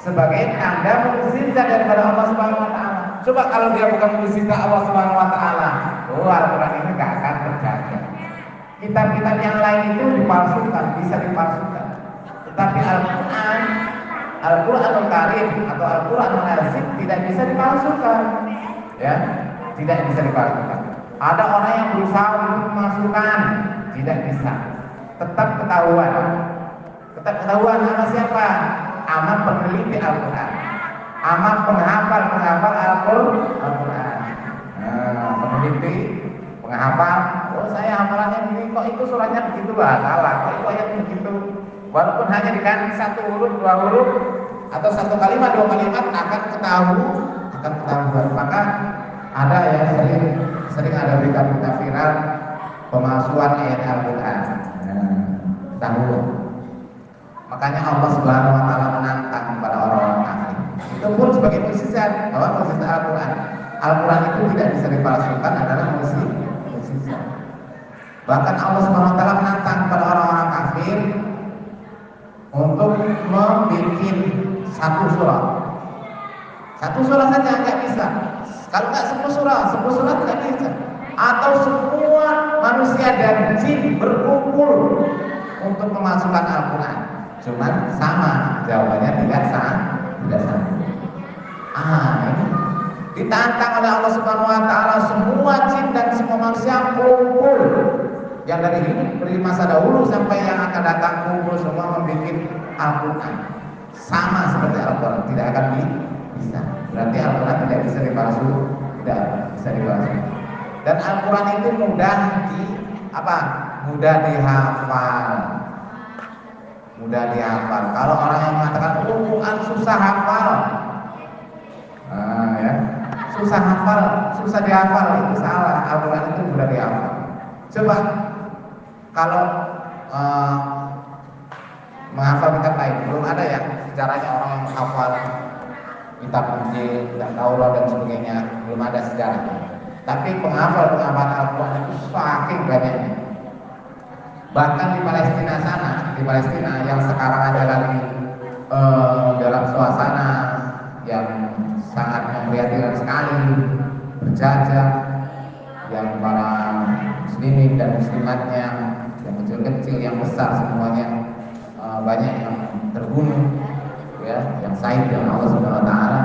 Sebagai tanda mukjizat daripada Allah Subhanahu Wa Taala. Coba kalau dia bukan mukjizat Allah Subhanahu Wa Taala, Al-Quran ini nggak akan terjaga. Kitab-kitab yang lain itu dipalsukan, bisa dipalsukan. Tetapi Al-Quranul Karim atau Al-Quranul Nazim tidak bisa dipalsukan. Ya, tidak bisa dipalsukan. Ada orang yang berusaha untuk memasukkan, tidak bisa. Tetap ketahuan. Tetap ketahuan sama siapa? Amat peneliti Al-Quran, amat penghafal Al-Quran. Peneliti, penghafal. Oh saya hafalannya begini, kok itu surahnya begitu lah, salah. Kok itu ayatnya begitu. Walaupun hanya dikasih 1 huruf, 2 huruf, atau 1 kalimat, 2 kalimat akan ketahuan. Maka ada ya sering ada berita-berita viral pemalsuan ayat Al-Quran. Tahu. Makanya Allah Subhanahu Wa Taala menantang kepada orang-orang kafir. Itu pun sebagai mukjizat, bahwa mukjizat Al-Quran. Al-Quran itu tidak bisa dipalsukan, adalah mukjizat. Bahkan Allah Subhanahu Wa Taala menantang kepada orang-orang kafir untuk membuat 1 surah. 1 surah saja nggak bisa. Kalau nggak 10 surah tidak bisa. Atau semua manusia dan jin berkumpul untuk memasukkan Al-Quran. Cuman sama jawabannya tidak sama. Ini ditantang oleh Allah Subhanahu Wa Taala, semua jin dan semua manusia kumpul, yang dari masa dahulu sampai yang akan datang kumpul semua membuat Al-Quran sama seperti Al-Quran, tidak akan bisa. Berarti Al-Quran tidak bisa dipalsu, tidak bisa dipalsu. Dan Al-Quran itu mudah dihafal. mudah dihafal. Kalau orang yang mengatakan Quran susah hafal, ya, susah hafal, susah dihafal, itu salah. Al-Quran itu mudah dihafal. Coba kalau menghafal kitab lain, belum ada ya sejarahnya orang yang menghafal kitab Injil dan Taurat dan sebagainya, belum ada sejarahnya. Tapi penghafal Al-Quran itu saking banyaknya. Bahkan di Palestina sana, di Palestina yang sekarang ada lagi dalam suasana yang sangat memprihatinkan sekali, berjajah, yang para muslimin dan muslimatnya, yang kecil-kecil, yang besar semuanya banyak yang terbunuh, ya, yang syahid dengan Allah Subhanahu Wa Taala.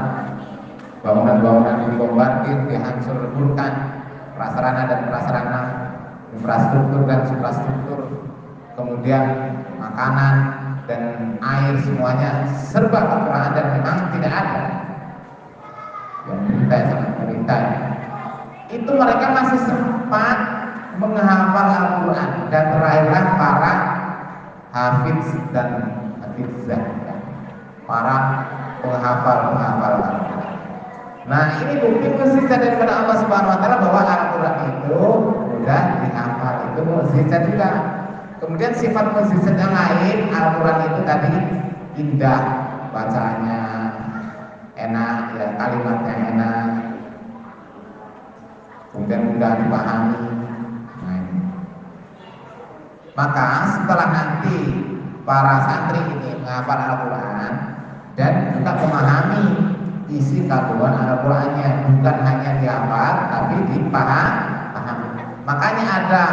Bangunan-bangunan dibombardir, dihancurkan, prasarana dan prasarana, infrastruktur dan suprastruktur, kemudian makanan dan air semuanya serba kekurangan dan memang tidak ada. Yang berita sangat berita. Itu mereka masih sempat menghafal Al-Quran dan terakhirlah para hafiz dan hafizah, para penghafal Al-Quran. Nah, ini bukti mukjizat daripada Allah Subhanahu Wa Taala bahwa Al-Quran itu mudah dihafal, itu mukjizat juga. Kemudian sifat mukjizat yang lain, Al-Quran itu tadi indah bacaannya, enak, ya, kalimatnya enak, kemudian mudah dipahami. Nah, ini. Maka setelah nanti para santri ini menghafal Al-Quran dan juga memahami isi kandungan Al-Qurannya, bukan hanya dihafal tapi dipahami. Makanya ada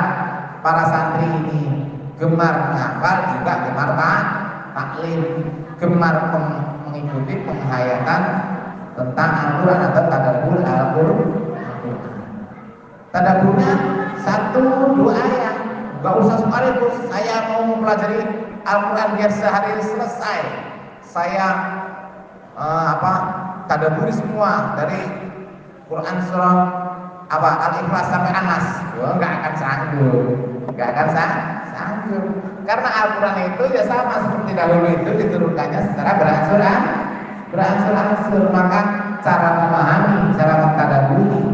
para santri ini gemar menghafal, juga gemar taklim, gemar mengikuti penghayatan tentang Al-Quran atau tadabbur Al-Quran. Tadabburnya 1-2 ayat, gak usah sekaligus. Saya mau mempelajari Al-Quran biar sehari selesai, saya tadabburi semua dari Quran surah Al-Ikhlas sampai Anas. Nggak akan sanggup, karena Al-Quran itu ya sama seperti dahulu itu diturunkannya secara beransur-ansur. Maka cara memahami, cara mentadabburi,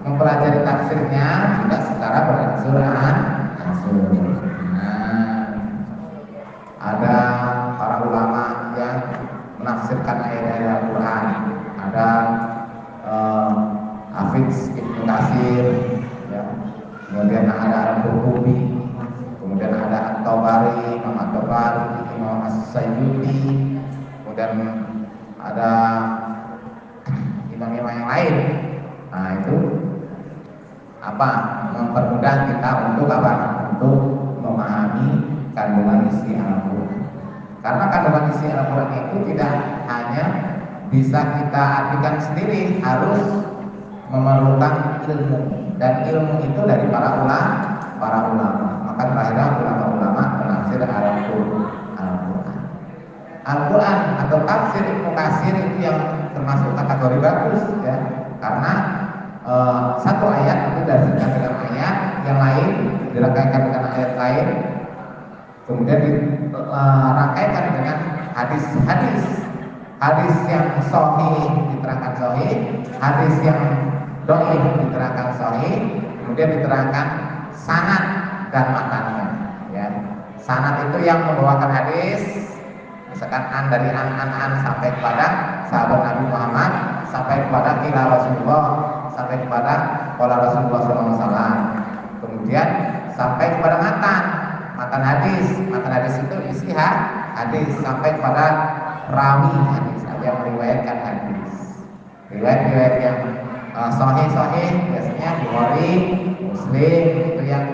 mempelajari tafsirnya juga secara beransur-ansur. Nah, ada para ulama yang menafsirkan ayat-ayat Al-Quran, ada Hafiz Ibnu Katsir, ya, kemudian ada Al-Qurtubi, kemudian ada At-Tabari, Imam At-Tabari, Imam As-Sayyuti, kemudian ada imam-imam yang lain. Nah, itu mempermudah kita untuk untuk memahami kandungan isi Al-Quran. Karena kandungan isi Al-Quran itu tidak hanya bisa kita artikan sendiri, harus memerlukan ilmu, dan ilmu itu dari para ulama. Maka terakhirnya ulama-ulama menafsir Al-Quran atau tafsir Ibnu Katsir itu yang termasuk kategori bagus, ya, karena satu ayat itu didasarkan dengan ayat yang lain, dirangkaikan dengan ayat lain, kemudian dirangkaikan dengan hadis yang sahih diterangkan sahih, hadis yang dhaif diterangkan sahih, kemudian diterangkan sanad dan matanya, ya. Sanad itu yang membawakan hadis, misalkan dari an sampai kepada sahabat Nabi Muhammad, sampai kepada qila Rasulullah, sampai kepada qala Rasulullah SAW, kemudian sampai kepada matan hadis itu isi hadis, sampai kepada rawi hadis, yang meriwayatkan hadis. Riwayat yang sahih biasanya Bukhari, Muslim, itu yang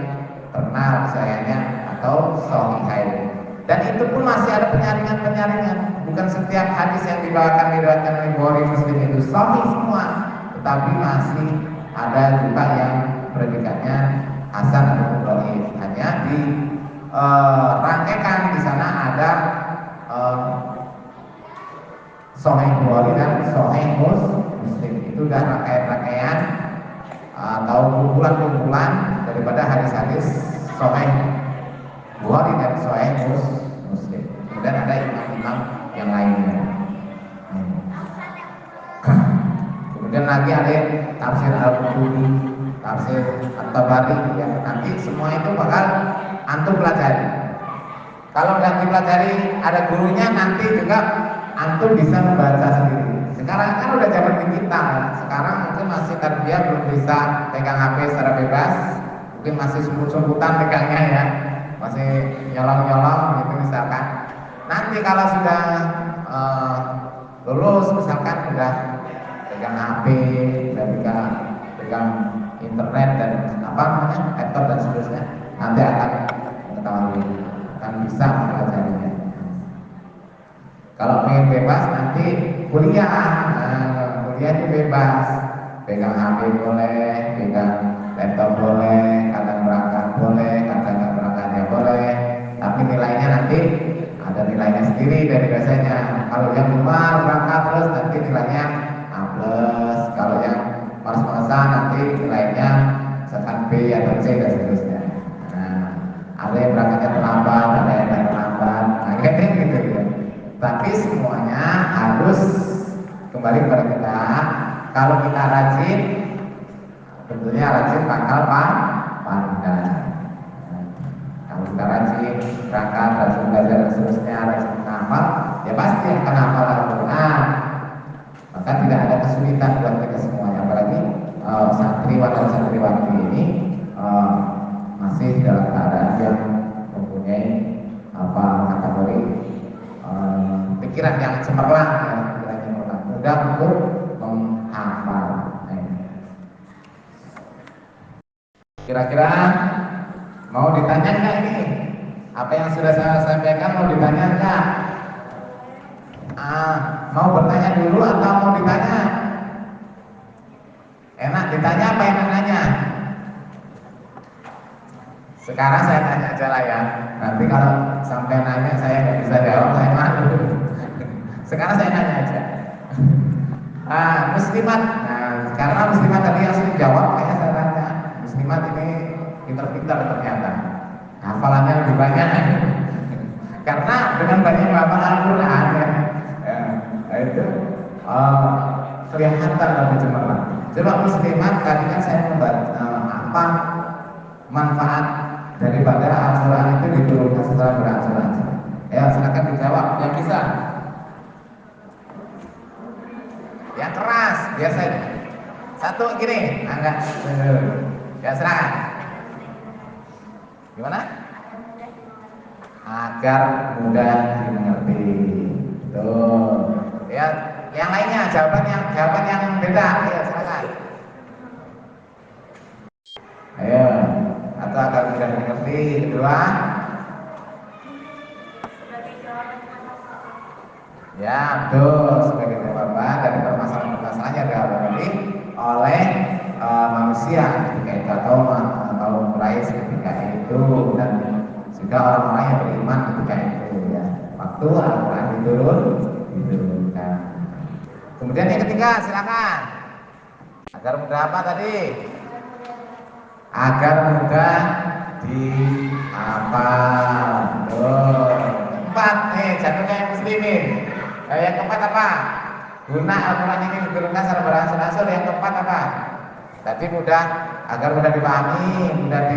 terkenal sayanya, atau Sahihain. Dan itu pun masih ada penyaringan. Bukan setiap hadis yang diriwayatkan oleh Bukhari, Muslim itu sahih semua, tetapi masih ada juga yang predikatnya hasan atau dhaif. Hanya dirangkaikan di sana ada Sahih Bukhari dan Sahih Muslim. Itu udah rangkaian atau kumpulan daripada hadis-hadis Sahih Bukhari dan Sahih Muslim. lagi ada tafsir Al-Qurtubi, tafsir At-Tabari, ya. Nanti semua itu bakal antum pelajari. Kalau nggak dipelajari ada gurunya, nanti juga antum bisa membaca sendiri. Sekarang kan udah zaman digital, sekarang mungkin masih tarbiyah belum bisa pegang HP secara bebas, mungkin masih semput-semputan pegangnya ya, masih nyolong-nyolong gitu misalkan. Nanti kalau sudah lulus misalkan udah pegang HP, udah pegang internet dan apa namanya laptop dan seterusnya, nanti akan mengetahui, akan bisa mempelajarinya. Kalau pengen bebas nanti kuliah, kuliah itu bebas, pegang HP boleh, pegang laptop boleh, kadang berangkat boleh, kadang nggak berangkatnya boleh, tapi nilainya nanti ada nilainya sendiri dari biasanya. Kalau yang luar berangkat terus nanti nilainya A+, kalau yang pas-pasan nanti nilainya misalkan B atau C dan seterusnya. Nah, ada yang berangkatnya terlambat, ada yang terlambat, nah gitu ya. Tapi semuanya harus kembali kepada kita. Kalau kita rajin, tentunya rajin bakal pandai. Kalau kita rajin berangkat, rajin belajar dan seterusnya, rajin menghafal, ya pasti akan hafal Al-Quran. Maka tidak ada kesulitan buat kita semuanya. Apalagi santriwan dan santriwati ini masih dalam keadaan yang mempunyai kategori pikiran yang cemerlang, ya, pikiran yang mudah untuk menghafal. Kira-kira mau ditanya nggak ini? Apa yang sudah saya sampaikan mau ditanya nggak? Mau bertanya dulu atau mau ditanya? Enak ditanya apa yang nanya? Sekarang saya tanya aja lah ya. Nanti kalau sampai nanya saya nggak bisa jawab, saya malu. Sekarang saya nanya aja. Muslimat. Nah, karena muslimat tadi yang sering jawab, kayaknya saya tanya. Muslimat ini pintar-pintar ternyata. Hafalannya lebih banyak. Karena dengan banyak menghafal Al-Quran ya, itu kelihatan lebih cemerlang. Coba muslimat tadi kan saya membaca apa manfaat daripada Al-Quran itu diturunkan setelah beransur-ansur. Ya silakan dijawab yang bisa. Yang keras biasanya. Satu gini, enggak. Ya silakan. Gimana? Agar mudah dimengerti. Tuh. Ya, yang lainnya jawaban yang beda. Ayo silakan. Ayo. Atau agar mudah dimengerti. Kedua. Ya, betul. Sebagai jawaban dari permasalahan-permasalahan yang dihadapi oleh manusia ketika itu atau mulai ketika itu, dan juga orang-orang yang beriman ketika itu ya. Waktu Al-Quran diturunkan. Kemudian yang ketiga, silakan. Agar mudah apa tadi? Agar mudah dihafal. Empat, jatuhnya yang muslimin. Yang keempat apa? Guna Al-Quran ini diturunkan secara beransur-ansur. Yang keempat apa? Tadi mudah, agar mudah dipahami, mudah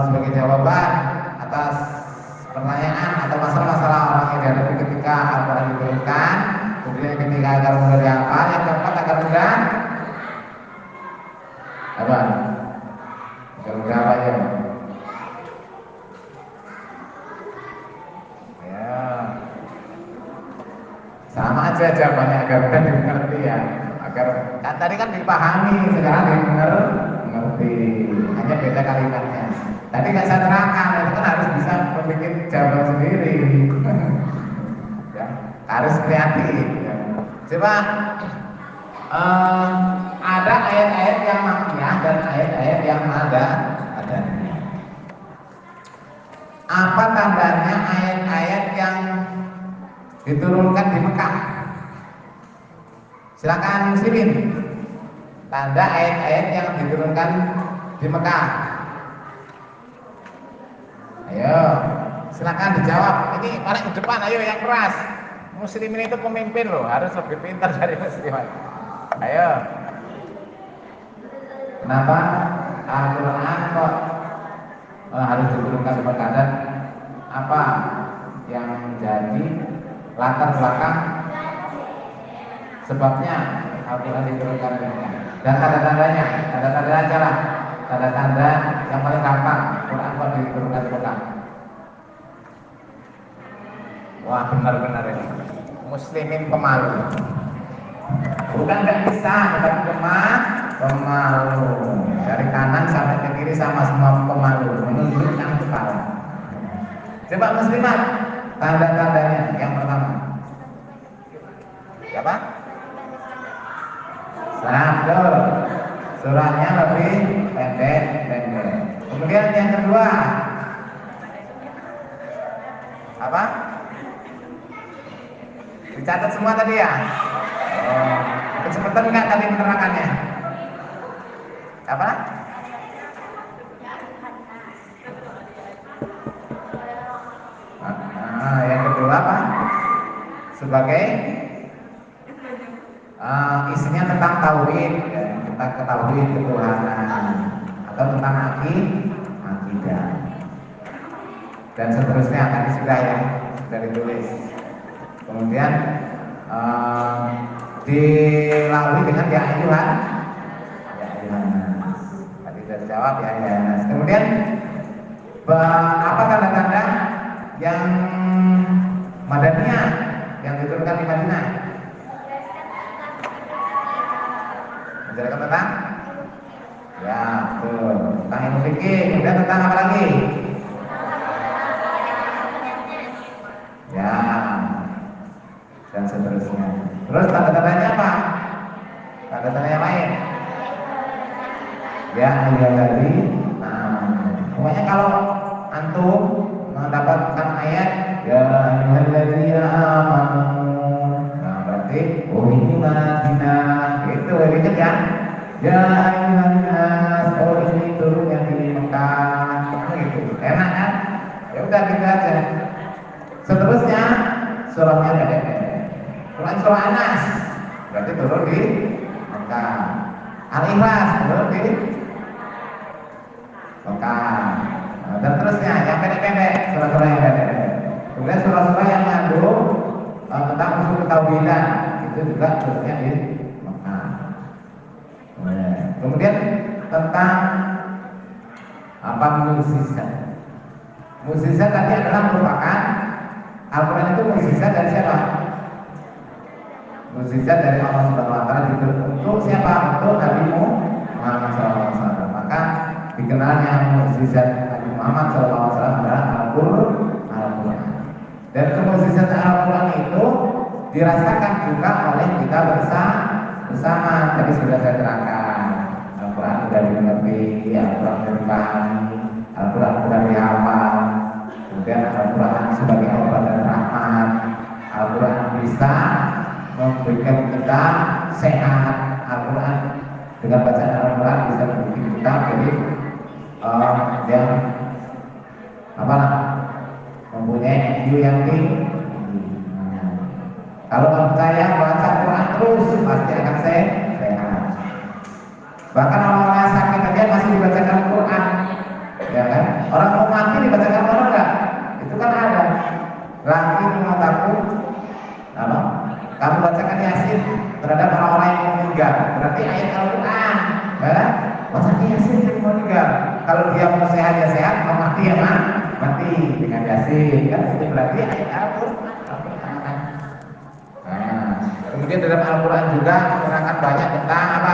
sebagai jawaban atas pertanyaan atau masalah-masalah orang yang dihadapi ketika Al-Quran diturunkan. Kemudian ketika agar mudah dihafal. Yang keempat agar mudah apa? Agar mudah apa ya? Sama aja jawabannya, agar mudah dimengerti ya. Agar kan tadi kan dipahami, sekarang dimengerti. Hanya beda kalimatnya. Tadi nggak saya terangkan, itu kan harus bisa membuat jawaban sendiri. Ya, harus kreatif. Ya. Coba ada ayat-ayat yang makniyah dan ayat-ayat yang ada. Apa tandanya ayat-ayat yang diturunkan di Mekah? Silakan muslimin. Tanda ayat-ayat yang diturunkan di Mekah. Ayo, silakan dijawab. Ini paling di depan, ayo yang keras. Muslimin itu pemimpin loh, harus lebih pintar dari muslimat. Ayo. Kenapa Al-Quran kok harus diturunkan di Mekah, dan apa yang menjadi latar belakang sebabnya Al-Quran diturunkan di Mekah? Dan tanda-tandanya, tanda-tanda aja lah, tanda-tanda yang paling gampang Al-Quran kok diturunkan di Mekah. Wah, benar-benar ini muslimin pemalu. Bukan nggak bisa, tetapi pemalu. Dari kanan sampai ke kiri sama semua pemalu, menunjukkan kepala. Coba muslimat, tanda-tandanya yang pertama. Apa? Betul. Surahnya lebih pendek. Kemudian yang kedua, apa? Dicatat semua tadi ya? Oh, kecepatan nggak tadi penerangannya? Apa? Yang kedua apa? Sebagai isinya tentang tauhid, ya, tentang ketauhid ketuhanan, atau tentang akidah, dan seterusnya tadi sudah ya, sudah ditulis. Kemudian dilalui dengan ya ayuhan, tadi sudah dijawab ya ayuhan. Kemudian apa tanda-tanda yang Madaniyah yang diturunkan di Madinah? Menjelaskan tentang ya betul, tentang ilmu fikih. Kemudian tentang apa lagi? Ya, dan seterusnya. Terus tanda-tandanya apa? Tanda-tanda yang lain? Ya, tadi. Pokoknya kalau antum mendapatkan ayat ya ayyuhalladzina amanu, nah berarti oh ini Madinah, gitu ingat ya. Ya ayyuhan nas, oh ini turun yang di Mekah, gitu. Enak kan? Ya udah gitu aja. Seterusnya surahnya pendek-pendek. Quran surah Anas berarti turun di Mekah. Al-Ikhlas turun di Mekah. Dan terusnya yang pendek-pendek, surah-surah yang pendek. Kemudian surah-surah yang mengandung tentang usul ketauhidan itu juga turunnya di Mekah. Kemudian tentang apa mukjizat. Mukjizat tadi adalah merupakan Al-Quran itu mukjizat dari siapa? Mukjizat dari Allah Subhanahu Wa Taala untuk siapa? Untuk Nabi Muhammad SAW. Maka dikenalnya mukjizat Nabi Muhammad SAW adalah Al-Quran. Dan kemukjizatan Al-Quran itu dirasakan juga oleh kita bersama. Tadi sudah saya terangkan. Al-Quran sudah dimengerti, Al-Quran sudah dipahami, Al-Quran sudah dihafal. Kemudian Al-Quran sebagai obat dan rahmat, Al-Quran bisa memberikan kita sehat. Al-Quran dengan bacaan Al-Quran bisa membuat kita jadi yang apa lah, mempunyai IQ yang tinggi. Kalau saya baca Quran terus pasti akan sehat. Bahkan orang-orang yang sakit aja masih dibacakan Quran, ya kan? Orang mau mati dibacakan Quran enggak? Itu kan ada. Laki mengatakan apa? Kamu bacakan Yasin terhadap orang-orang yang meninggal, berarti ayat Al-Quran, ya? Bacakan Yasin yang meninggal. Kalau dia mau sehat ya sehat, mau mati ya mati dengan Yasin, kan? Itu berarti ayat Al-Quran. Kemudian dalam Al-Quran juga menerangkan banyak tentang apa?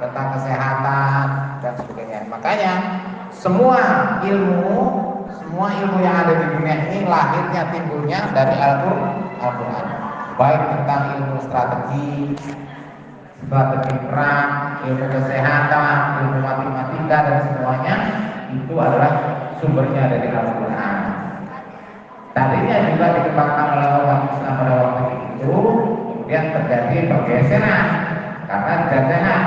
Tentang kesehatan dan sebagainya. Makanya semua ilmu yang ada di dunia ini lahirnya timbulnya dari Al-Quran. Baik tentang ilmu strategi perang, ilmu kesehatan, ilmu matematika dan semuanya itu adalah sumbernya dari Al-Quran. Tadinya juga dikembangkan oleh orang Islam pada waktu itu, kemudian terjadi pergeseran karena jajahan.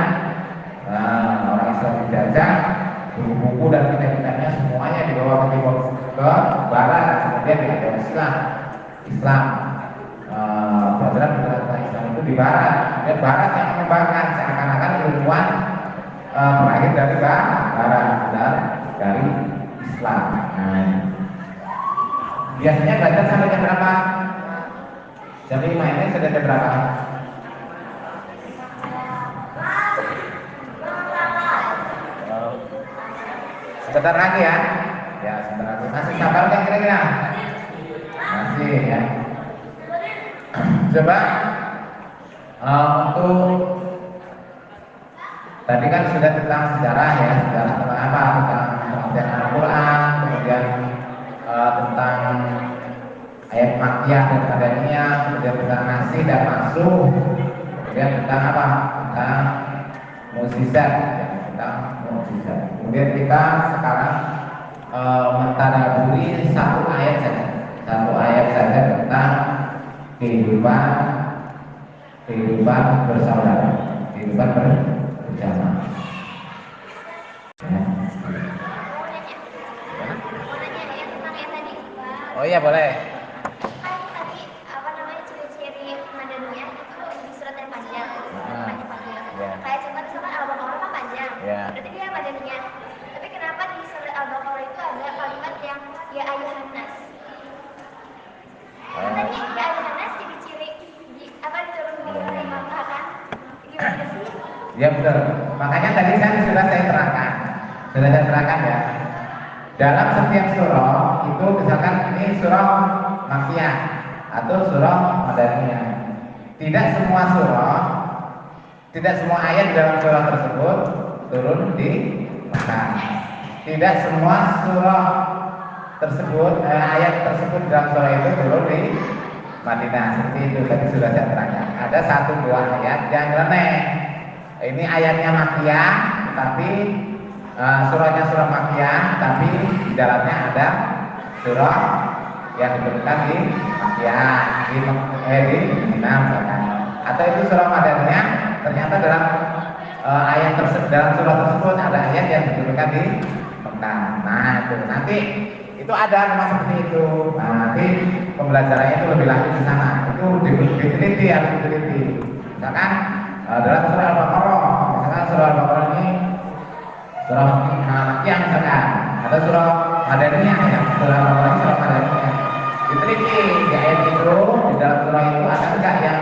Orang Islam dijajah, buku-buku dan kitab-kitabnya semuanya dibawa ke barat, kemudian ada Islam. Pelajaran Islam itu di barat, dan barat yang mengembangkan Biasanya belajar sampai jam berapa? Jam 5 ini sudah jam berapa? Sebentar lagi ya. Ya, sebentar lagi. Masih sabar nggak kira-kira? Masih ya. Coba untuk tadi kan sudah tentang sejarah ya, sejarah tentang apa? Tentang pengertian Al-Quran, kemudian tentang ayat makkiyah dan madaniyah, kemudian tentang nasi dan masuk, kemudian tentang apa? Tentang mukjizat, ya, tentang mukjizat. Kemudian kita sekarang mentadaburi satu ayat saja tentang kehidupan bersaudara, kehidupan berjamaah. Oh iya boleh.
Kan tadi apa namanya ciri-ciri madaniyah itu di surat yang panjang, panjang.
Yeah.
Kayak contoh misalkan Al-Baqarah kan panjang,
Yeah.
berarti dia madaniyah. Tapi kenapa di surat Al-Baqarah itu ada kalimat yang ya ayuhan nas? Kan tadi ya ayuhan nas jadi ciri apa diturun di Makkah kan? Gimana sih?
Ya betul. Makanya tadi sudah saya terangkan ya. Dalam setiap surah itu misalkan ini surah Makkiyah atau surah Madaniyah. Tidak semua ayat dalam surah tersebut turun di Makkah. Tidak semua surah tersebut ayat tersebut dalam surah itu turun di Madinah. Seperti itu tadi sudah saya terangkan. Ada 1-2 ayat yang nyeleneh. Ini ayatnya Makkiyah, tapi surahnya surah Makkiyah, tapi di dalamnya ada surah yang diturunkan di Makkiyah, di Madinah misalkan. Atau itu surah Madaniyah, ternyata dalam ayat tersebut, dalam surah tersebut ada ayat yang diturunkan di Mekah. Nah itu nanti itu ada memang seperti itu. Nah, nanti pembelajarannya itu lebih lanjut di sana. Itu diteliti, harus diteliti. Misalkan dalam surah Al-Baqarah, misalkan surah Al-Baqarah ini surah Makkiyah misalkan, ada surah Madaniyah ya, surah Al-Baqarah ini surah Madaniyah. Diteliti di ayat itu, di dalam surah itu ada enggak yang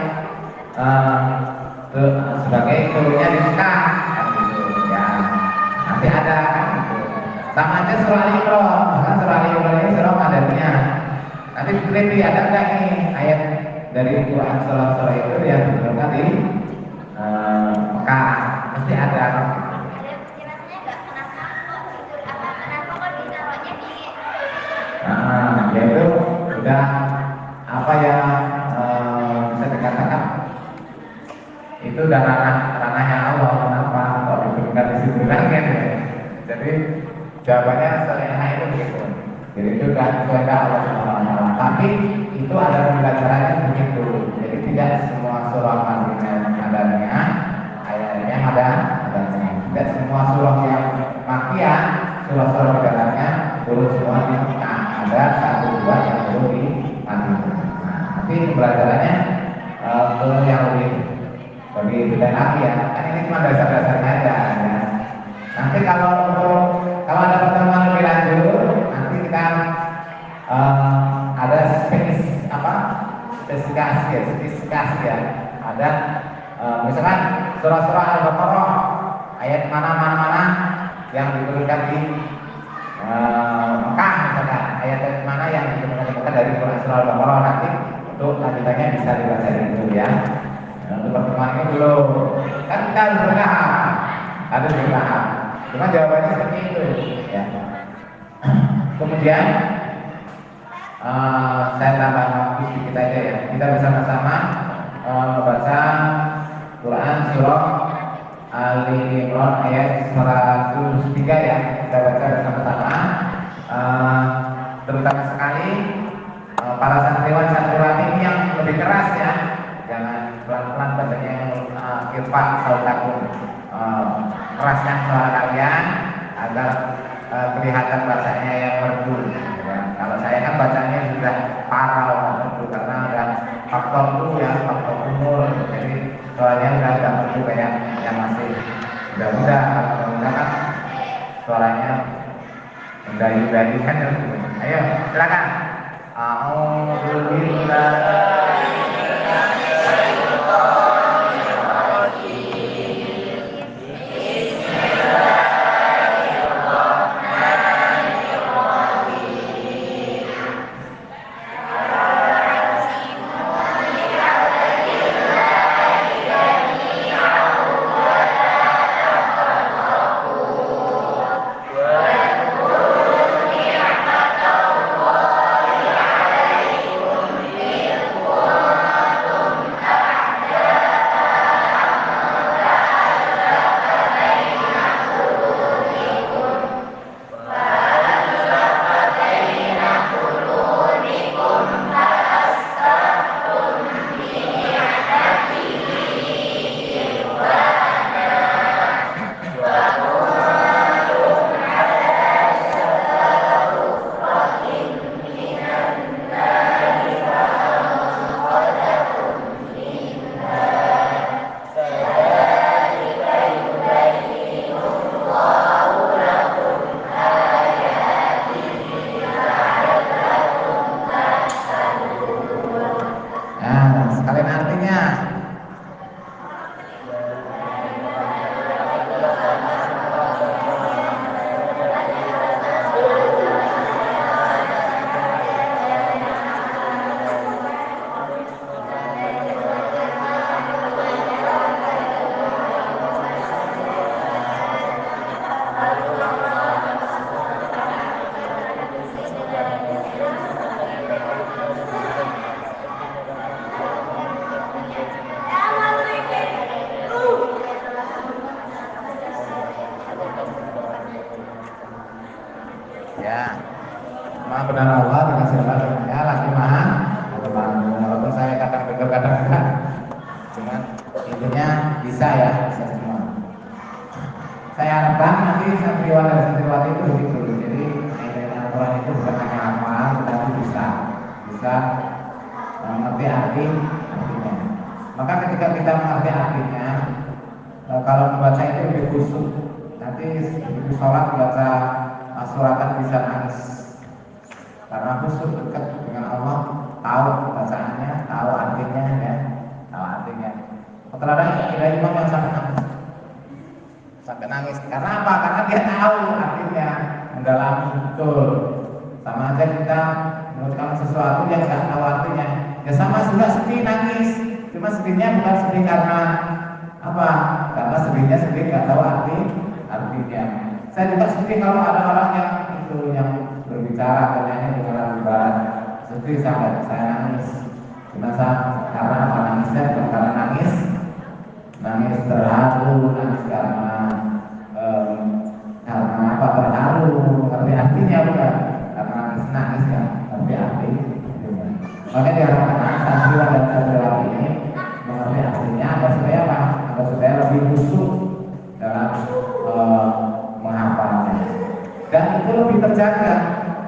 sebagai turunnya di Mekah kan gitu ya. Nanti ada kan gitu. Sama aja surah Al-Imran, misalkan surah Al-Imran ini surah Madaniyah. Nanti diteliti ada enggak nih ayat dari Quran surah itu yang diturunkan di Mekah, mesti ada.
Ada penjelasannya nggak kenapa kok ditaruhnya di
Yaitu sudah apa ya bisa dikatakan itu udah ranahnya Allah, kenapa kok diberikan di situ kan ya. Jadi jawabannya selesai itu begitu. Jadi itu udah kehendak Allah SWT. Tapi itu ada pembelajarannya begitu. Jadi tidak semua surah Madaniyah ayatnya ada adanya. Tidak semua surah yang Makkiyah, surah-surah di dalamnya turun semua di Mekah. Ada 1-2 yang turun di Madinah. Nah, nanti pembelajarannya turun yang lebih detail lagi ya. Kan ini cuma dasar-dasarnya aja ya. Nanti kalau ada pertemuan lebih lanjut, nanti kita ada spesifikasi ya. Ada misalkan surah-surah Al-Baqarah ayat mana yang diturunkan di Mekah misalkan, ayat mana yang diturunkan dari surah Al-Baqarah, nanti untuk lanjutannya bisa dibaca dulu ya. Untuk pertemuan ini belum, kan kita harus bertahap. Cuma jawabannya seperti itu ya. Kemudian saya tambah sedikit aja ya. Kita bersama-sama membaca Quran surah Al-Imran ayat 103 ya. Kita baca bersama-sama. Terutama sekali para santriwan ini yang lebih keras ya. Jangan pelan-pelan bacanya irfan sautakun. Keraskan suara kalian agar kelihatan bacanya yang merdu ya. Kalau saya kan bacanya sudah parau karena ada faktor itu ya, faktor umur, jadi suaranya udah tidak merdu kayak yang masih muda-muda. Kalau muda kan suaranya mendayu-dayu kan. Ayo silakan. A'udzu billahi sekalian artinya. Ya, maha benar Allah dengan segala firman-Nya, lagi maha pemangku. Walaupun saya kadang benar kadang enggak, cuman intinya bisa ya, bisa semua. Saya harapkan nanti santriwan dan santriwati itu begitu. Jadi ayat Al-Quran itu bukan hanya hafal, tetapi bisa mengerti artinya. Maka ketika kita mengerti artinya, kalau membaca itu lebih khusyuk. Nanti di sholat baca suratan bisa nangis karena khusyuk dekat dengan Allah, tahu bacaannya, tahu artinya ya, tahu artinya. Terkadang ada imam yang sampai nangis karena apa? Karena dia tahu artinya, mendalami betul. Sama aja kita mengucapkan sesuatu yang nggak tahu artinya, ya sama juga sedih nangis, cuma sedihnya bukan sedih karena apa? Karena sedih nggak tahu artinya. Saya juga sedih kalau ada orang yang berbicara katanya dengan lagu barat. Sedih saya nangis. Cuma karena apa nangisnya? Bukan karena nangis terharu, nangis karena apa terharu, ngerti artinya bukan karena nangis kan, ngerti arti. Makanya diharapkan santriwan dan santriwati ini mengerti artinya agar supaya apa? Agar supaya lebih khusyuk dalam menghafalnya, dan itu lebih terjaga.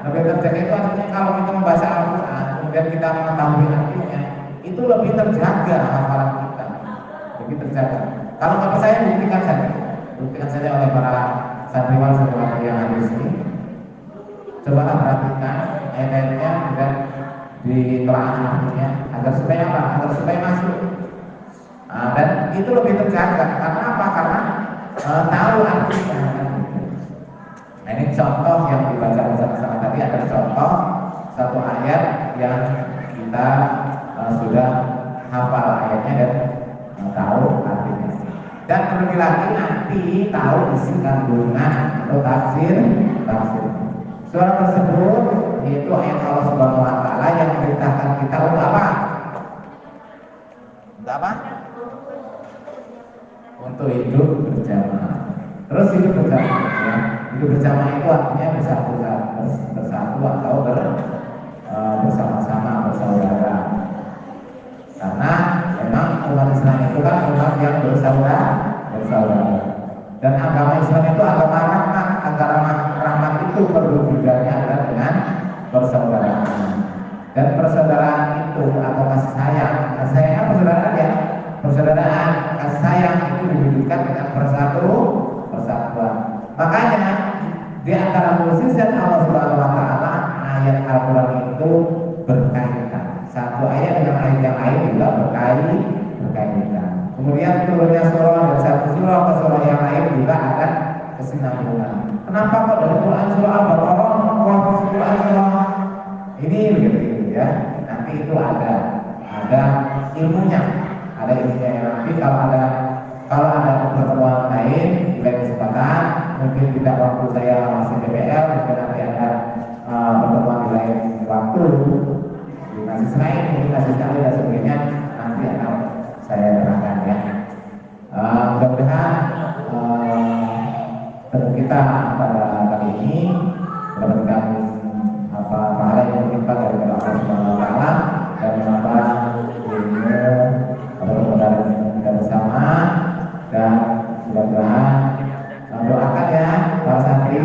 Itu artinya kalau kita membaca Al-Quran kemudian kita mengetahui artinya, itu lebih terjaga hafalan kita, lebih terjaga. Kalau nggak percaya buktikan saja oleh para santriwan yang ada di sini. Coba perhatikan ayat-ayatnya dan ditelaah artinya agar supaya apa? Agar supaya masuk. Dan itu lebih terjaga karena apa? Karena tahu artinya. Nah, ini contoh yang dibaca bersama-sama tadi adalah contoh satu ayat yang kita sudah hafal ayatnya dan tahu artinya. Dan terlebih lagi nanti tahu isi kandungan atau tafsir. Surah tersebut yaitu ayat Allah Subhanahu wa taala yang memerintahkan kita untuk apa? Untuk apa? Untuk hidup berjamaah. Terus hidup berjamaah ya. Hidup berjamaah itu artinya bersatu atau bersama-sama, bersaudara. Karena memang umat Islam itu kan umat yang bersaudara. Dan agama Islam itu agama rahmat. Agama rahmat itu berwujudnya adalah dengan persaudaraan. Dan persaudaraan itu atau kasih sayang persaudaraan ya. Persaudaraan kasih sayang itu diwujudkan dengan persatuan. Makanya di antara mukjizat Allah Subhanahu wa taala ayat Al-Qur'an itu juga berkaitan. Kemudian turunnya surah dari satu surah ke surah yang lain juga ada kesinambungan. Kenapa kok dari Quran surah Al-Baqarah kok Quran surah ini begitu ya? Nanti itu ada ilmunya, nanti kalau ada pertemuan lain di lain kesempatan, mungkin tidak waktu saya masih DPR, mungkin nanti ada pertemuan di lain waktu di kasus lain, mungkin kasus kali dan sebagainya, nanti akan saya terangkan ya. Mudah-mudahan kita pada kali ini mendapatkan pahala yang berlimpah dari Allah Subhanahu wa taala dan menambah ilmu kebenaran kita bersama, dan mudah-mudahan doakan ya para santri,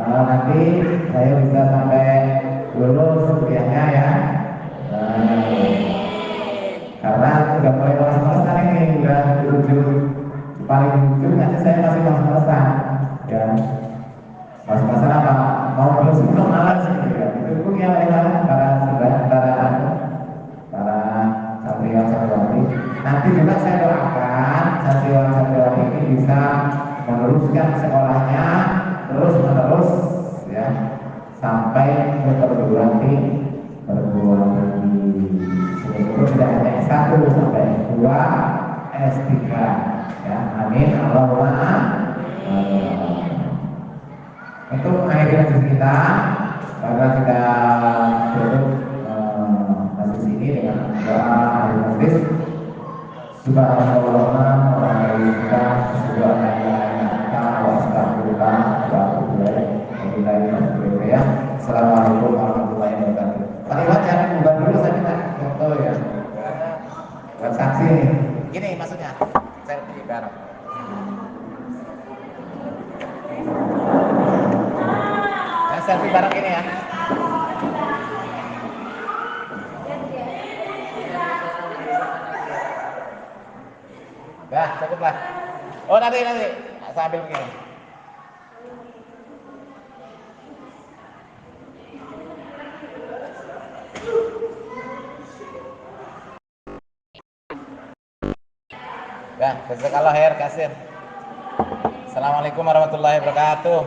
nanti saya bisa sampai lulus kuliahnya ya, karena udah mulai males-malesan ini, udah di ujung paling ujung aja saya masih males-malesan ya. Males-malesan apa? Mau terus belum malas gitu ya. Itu pun ya para santriwan-santriwati. Nanti juga saya doakan santriwan-santriwati ini bisa meneruskan sekolahnya terus ya sampai ke perguruan tinggi. Itu tidak hanya S1 sampai S2, S3 ya. Amin Allahumma. Untuk akhir kasus kita, karena kita tutup kasus ini dengan doa hari majlis. Subhanallah wa bihamdika asyhadu an la ilaha illa anta astaghfiruka wa atubu ilaik. Ya. Assalamualaikum warahmatullahi wabarakatuh. Pak Iwan jangan buka dulu, saya minta foto ya. Buat saksi nih. Gini maksudnya, selfie bareng. Selfie bareng ini ya. Dah, cukup lah. Oh nanti saya ambil begini. Dah, jazakallah khair kasir. Assalamualaikum warahmatullahi wabarakatuh.